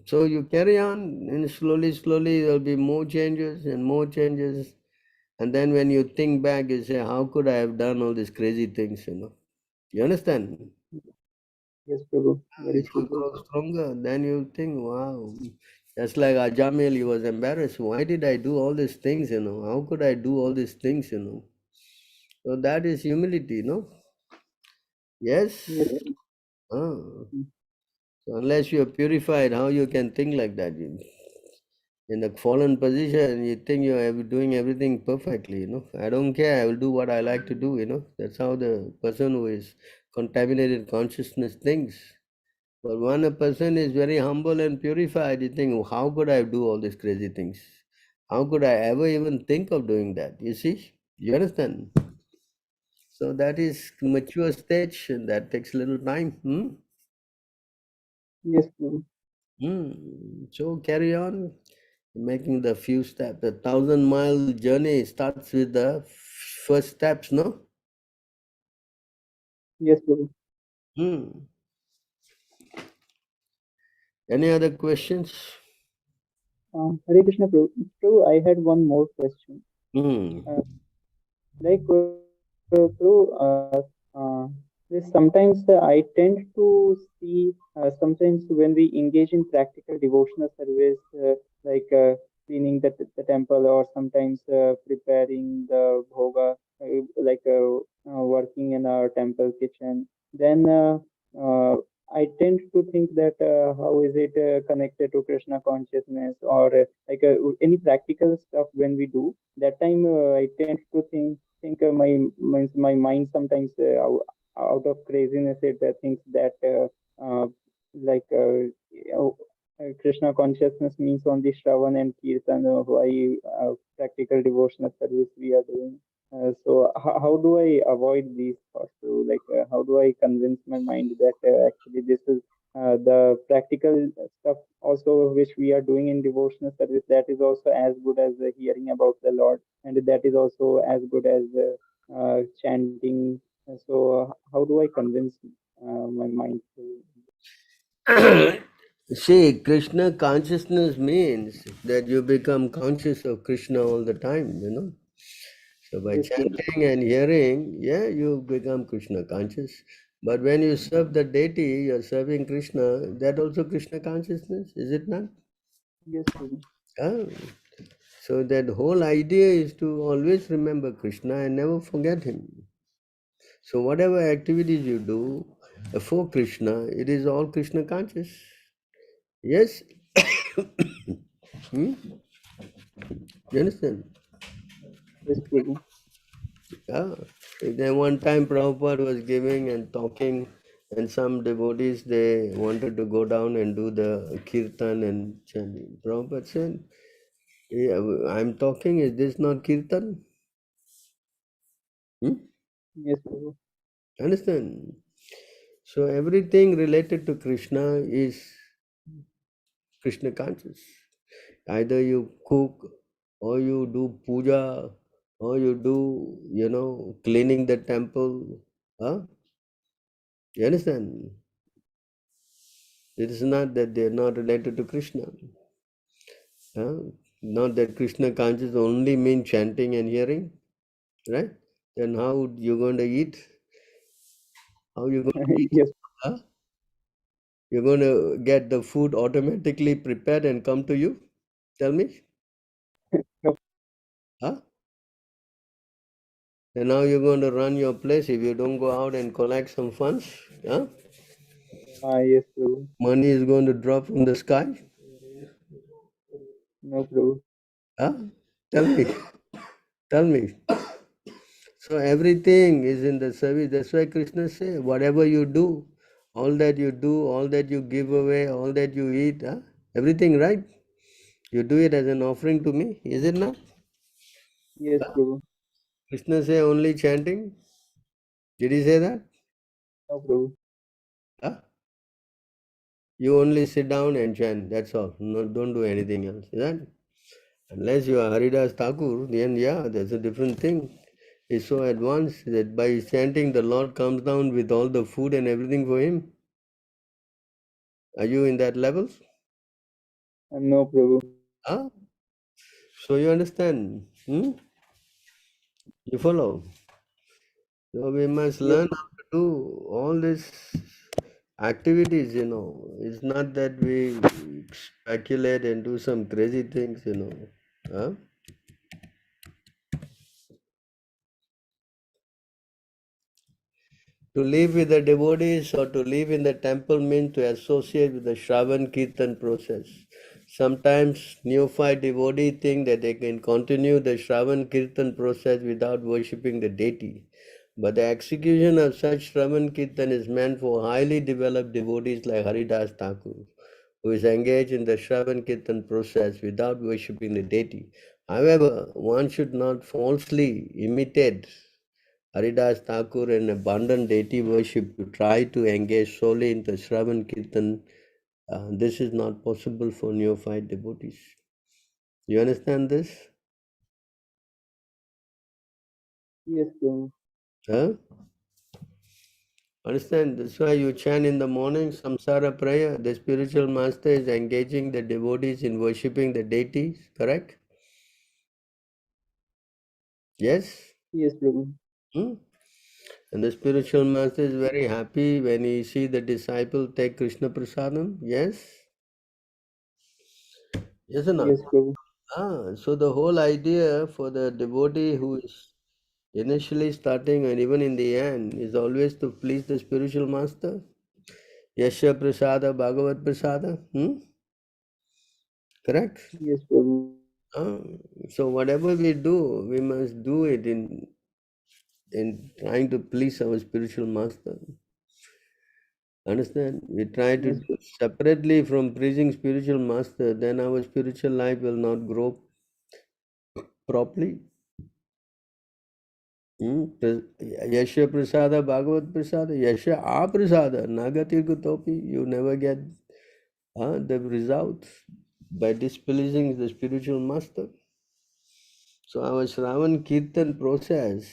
So you carry on and slowly there'll be more changes and more changes. And then when you think back, you say, how could I have done all these crazy things, You understand? Yes, Prabhu. Very If you true. grow stronger, then you think, wow. That's like Ajamil, he was embarrassed. Why did I do all these things, How could I do all these things, So that is humility, Yes? Yes. Ah. So unless you are purified, how you can think like that? In the fallen position, you think you are doing everything perfectly, I don't care, I will do what I like to do, That's how the person who is contaminated consciousness thinks. But when a person is very humble and purified, you think, how could I do all these crazy things? How could I ever even think of doing that? You see? You understand? So that is mature stage and that takes a little time. Yes, Prabhu. So carry on making the few steps. The 1,000-mile journey starts with the first steps, no? Yes, Prabhu. Hmm. Any other questions? Hare Krishna, Prabhu. Prabhu, I had one more question. Hmm. Like, Prabhu, sometimes I tend to see sometimes when we engage in practical devotional service, like cleaning the temple, or sometimes preparing the bhoga, working in our temple kitchen, then I tend to think that how is it connected to Krishna consciousness, or any practical stuff when we do that time, I tend to think my mind sometimes out of craziness it thinks that like you know, Krishna consciousness means only Shravan and Kirtan, why practical devotional service we are doing. So how do I avoid these thoughts? So how do I convince my mind that actually this is the practical stuff also which we are doing in devotional service, that is also as good as hearing about the Lord, and that is also as good as chanting. So how do I convince my mind to? See, Krishna consciousness means that you become conscious of Krishna all the time, So by Yes, Prabhu. chanting and hearing, yeah, you become Krishna conscious. But when you serve the deity, you're serving Krishna, that also Krishna consciousness, is it not? Yes, Prabhu. Ah. So that whole idea is to always remember Krishna and never forget him. So whatever activities you do, For Krishna, it is all Krishna conscious. Yes? Hmm? You understand? Yes, Prabhu. Yeah. Then one time Prabhupada was giving and talking, and some devotees they wanted to go down and do the kirtan and chanting. Prabhupada said, yeah, I'm talking, is this not kirtan? Hmm? Yes, Prabhu. Understand? So everything related to Krishna is Krishna conscious. Either you cook or you do puja or you do, cleaning the temple. Huh? You understand? It is not that they are not related to Krishna. Huh? Not that Krishna conscious only mean chanting and hearing, right? Then how you going to eat? How you going to eat? Yes. Huh? You're going to get the food automatically prepared and come to you? Tell me. No. Huh? And now you're going to run your place if you don't go out and collect some funds. Huh? Yes, Prabhu. Money is going to drop from the sky. No, Prabhu. Huh? Tell me. Tell me. So everything is in the service. That's why Krishna says, whatever you do, all that you do, all that you give away, all that you eat, huh? Everything, right? You do it as an offering to me, is it not? Yes, Prabhu. Krishna say only chanting. Did he say that? No, Prabhu. Huh? You only sit down and chant. That's all. No, don't do anything else. Is that? Unless you are Haridas Thakur, then yeah, that's a different thing. It's so advanced that by chanting, the Lord comes down with all the food and everything for him. Are you in that level? No, Prabhu. Huh? So you understand? You follow? So we must Yes, learn how to do all these activities, It's not that we speculate and do some crazy things. Huh? To live with the devotees or to live in the temple means to associate with the Shravan Kirtan process. Sometimes neophyte devotees think that they can continue the Shravan Kirtan process without worshipping the deity. But the execution of such Shravan Kirtan is meant for highly developed devotees like Haridas Thakur, who is engaged in the Shravan Kirtan process without worshipping the deity. However, one should not falsely imitate Haridas Thakur and abundant deity worship to try to engage solely in the Shravan Kirtan. This is not possible for neophyte devotees. You understand this? yes, Prabhu. Huh? Understand? That's why you chant in the morning samsara prayer. The spiritual master is engaging the devotees in worshipping the deities, correct? Yes? Yes, Prabhu. Hmm? And the spiritual master is very happy when he see the disciple take Krishna Prasadam. Yes? Yes or not? Yes, Prabhu. So the whole idea for the devotee who is initially starting and even in the end is always to please the spiritual master. Yasha prasada bhagavat prasada. Correct? Yes, Prabhu. Ah, so whatever we do, we must do it in trying to please our spiritual master. Understand? We try to Yes, do separately from pleasing spiritual master, then our spiritual life will not grow properly. Yasha prasada bhagavat prasada, yasha aprasada nagati gutopi, you never get the results by displeasing the spiritual master. So our Shravan Kirtan process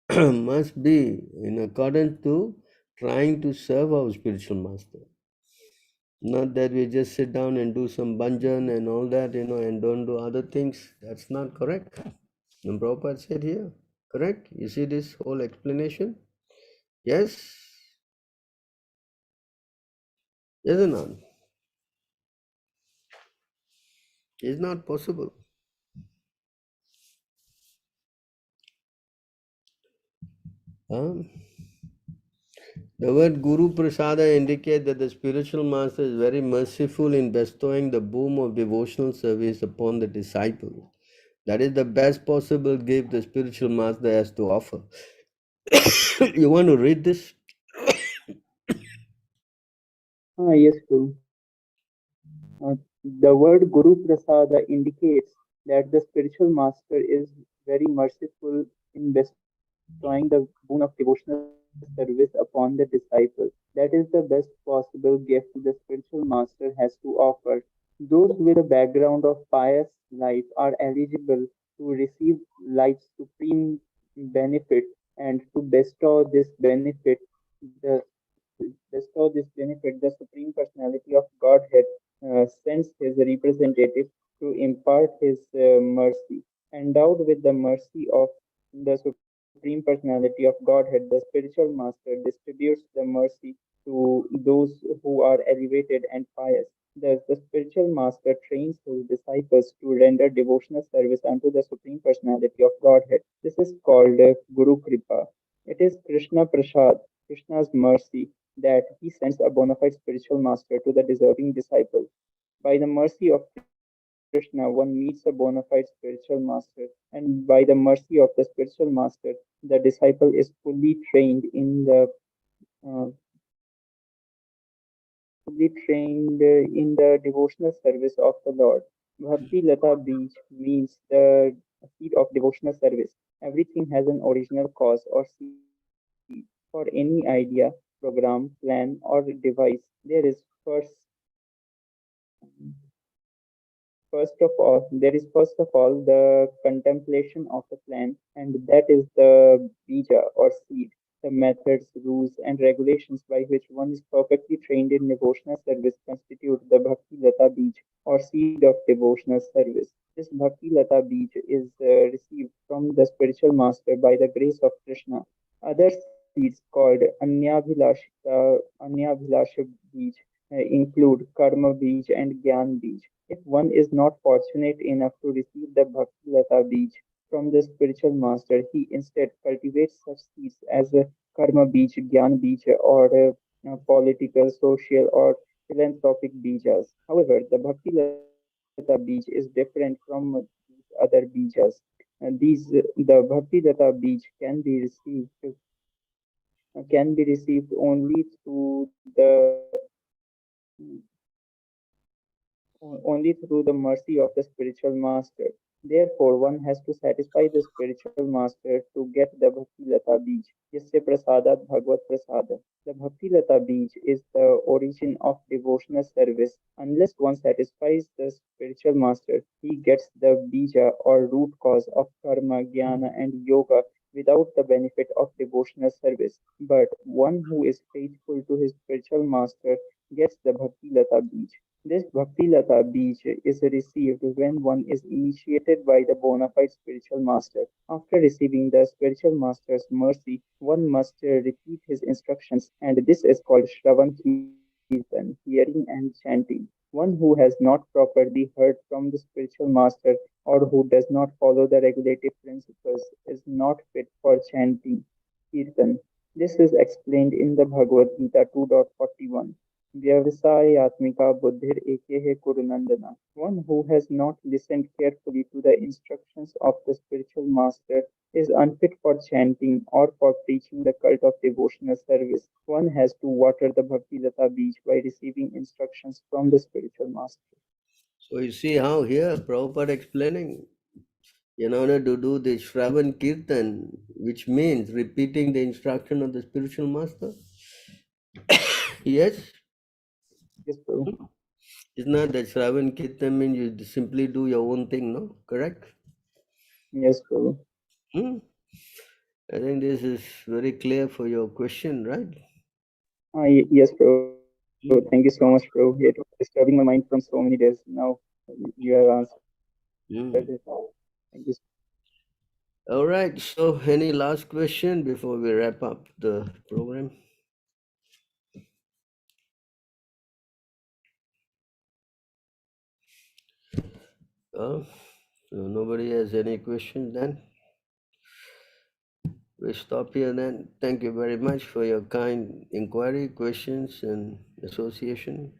must be in accordance to trying to serve our spiritual master. Not that we just sit down and do some bhajan and all that, and don't do other things. That's not correct. And Prabhupada said here, correct? You see this whole explanation? Yes? Yes or not? It's not possible. Huh? The word Guru Prasada indicates that the spiritual master is very merciful in bestowing the boon of devotional service upon the disciple. That is the best possible gift the spiritual master has to offer. You want to read this? Yes, Guru. The word Guru Prasada indicates that the spiritual master is very merciful in bestowing the boon of devotional service upon the disciple. That is the best possible gift the spiritual master has to offer. Those with a background of pious life are eligible to receive life's supreme benefit, and to bestow this benefit, the Supreme Personality of Godhead sends his representative to impart his mercy. Endowed with the mercy of the Supreme Personality of Godhead, the spiritual master distributes the mercy to those who are elevated and pious. Thus, the spiritual master trains his disciples to render devotional service unto the Supreme Personality of Godhead. This is called Guru Kripa. It is Krishna Prasad, Krishna's mercy, that he sends a bona fide spiritual master to the deserving disciple. By the mercy of Krishna, one meets a bona fide spiritual master, and by the mercy of the spiritual master, the disciple is fully trained in the uh, in the devotional service of the Lord. Bhakti Lata Bij means the seed of devotional service. Everything has an original cause or seed. For any idea, program, plan, or device, there is first of all the contemplation of the plan, and that is the bija or seed. The methods, rules, and regulations by which one is perfectly trained in devotional service constitute the Bhakti Lata Bij or seed of devotional service. This Bhakti Lata Bij is received from the spiritual master by the grace of Krishna. Other seeds called Anyabhilasha Bij include Karma Bij and Gyan Bij. If one is not fortunate enough to receive the Bhakti Lata Bij from the spiritual master, he instead cultivates such seeds as Karma Bij, Gyan Bij, or political, social, or philanthropic bijas. However, the Bhakti Lata Bij is different from these other bijas. The Bhakti Lata Bij can be received only through the mercy of the spiritual master. Therefore, one has to satisfy the spiritual master to get the Bhakti Lata Bij. Yasya Prasadat Bhagavad Prasada. The Bhakti Lata Bij is the origin of devotional service. Unless one satisfies the spiritual master, he gets the bija or root cause of karma, jnana, and yoga without the benefit of devotional service. But one who is faithful to his spiritual master gets the Bhakti Lata Bij. This Bhakti Lata Bij is received when one is initiated by the bona fide spiritual master. After receiving the spiritual master's mercy, one must repeat his instructions, and this is called Shravan Kirtan, hearing and chanting. One who has not properly heard from the spiritual master or who does not follow the regulative principles is not fit for chanting Kirtan. This is explained in the Bhagavad Gita 2.41. Vyavasayatmika buddhir ekehe kurunandana. One who has not listened carefully to the instructions of the spiritual master is unfit for chanting or for preaching the cult of devotional service. One has to water the Bhakti Lata Bij by receiving instructions from the spiritual master. So you see how here Prabhupada explaining, in order to do the Shravan Kirtan, which means repeating the instruction of the spiritual master. Yes? Yes, Prabhu. It's not that Shravan Kirtan means you simply do your own thing, no? Correct? Yes, Prabhu. Hmm? I think this is very clear for your question, right? Yes, Prabhu. Thank you so much, Prabhu. It was disturbing my mind from so many days. Now you have answered it. Hmm. Thank you. All right. So, any last question before we wrap up the program? So nobody has any questions then? We stop here then. Thank you very much for your kind inquiry, questions, and association.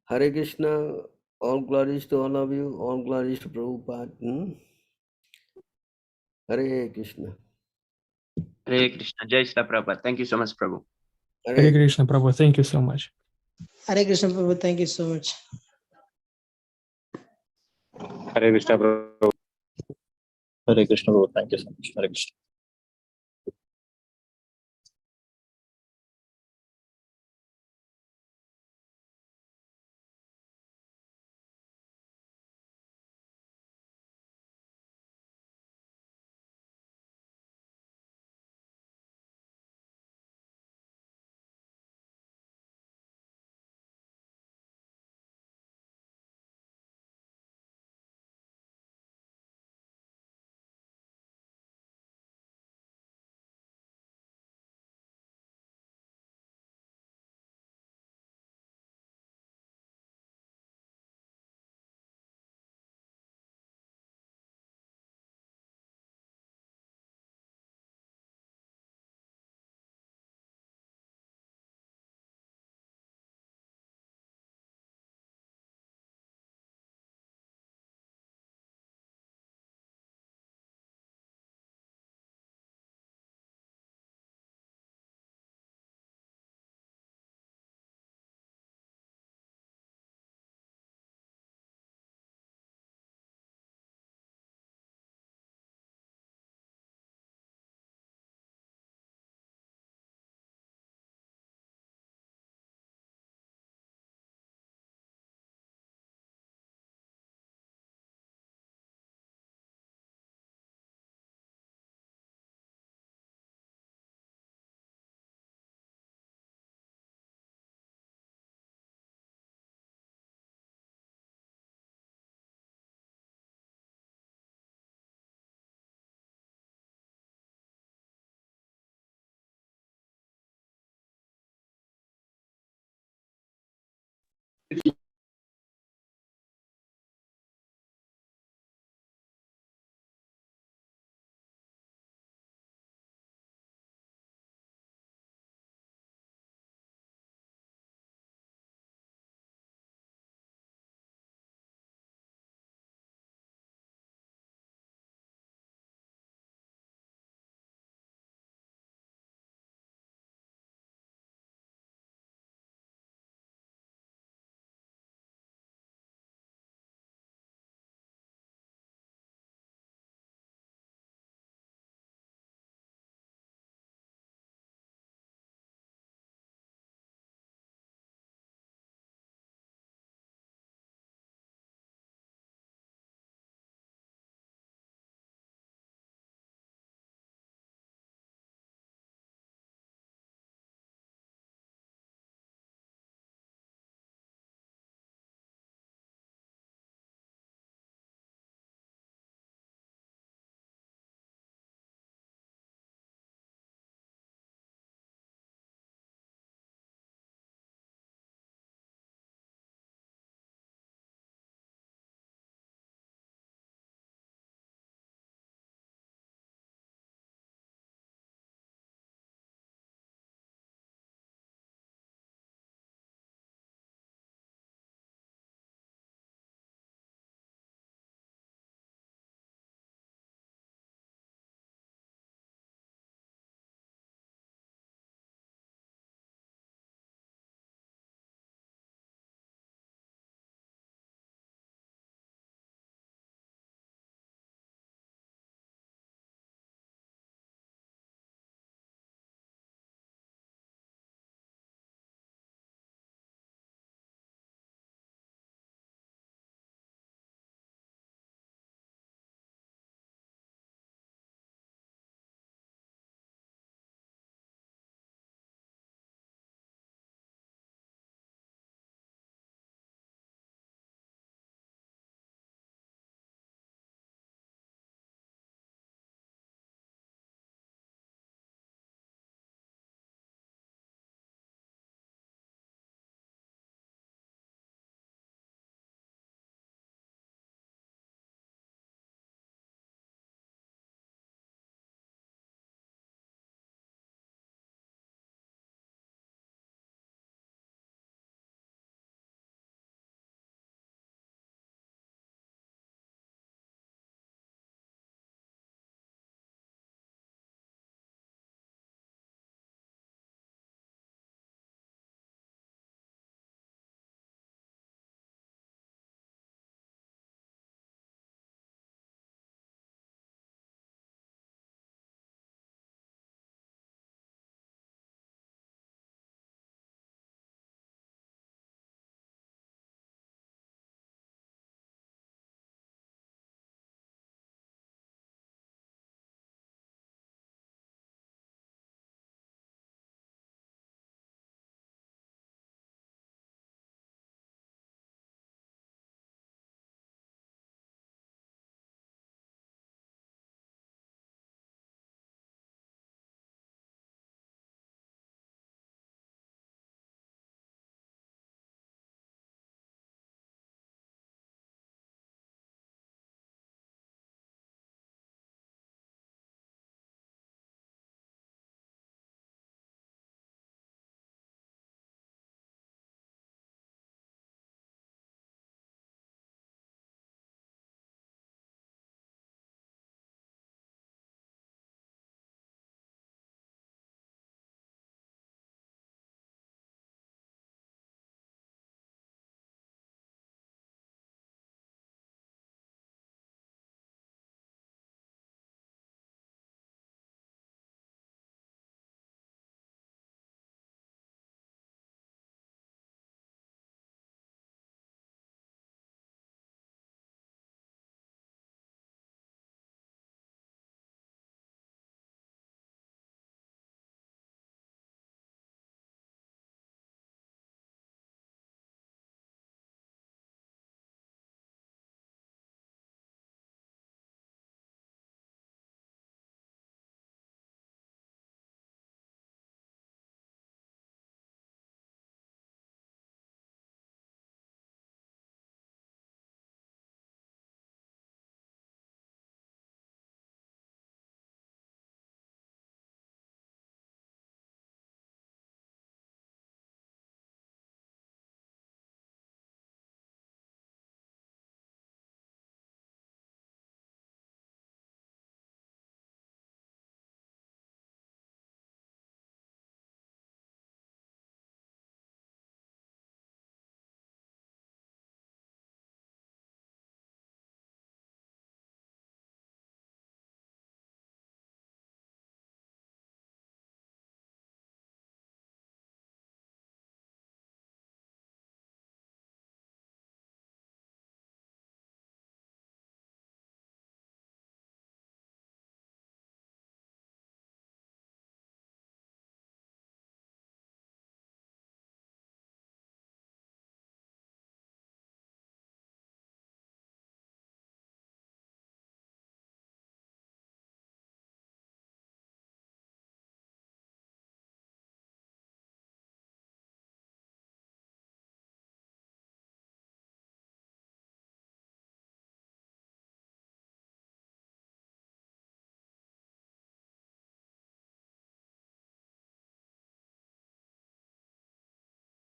Hare Krishna, all glories to all of you, all glories to Prabhupada. Hare Krishna. Hare Krishna. Jai Shri Prabhupada. Thank you so much, Prabhu. Hare Krishna, Prabhu. Thank you so much. Hare Krishna Prabhu, thank you so much. Hare Krishna Prabhu. Hare Krishna Prabhu. Thank you so much. Hare Krishna.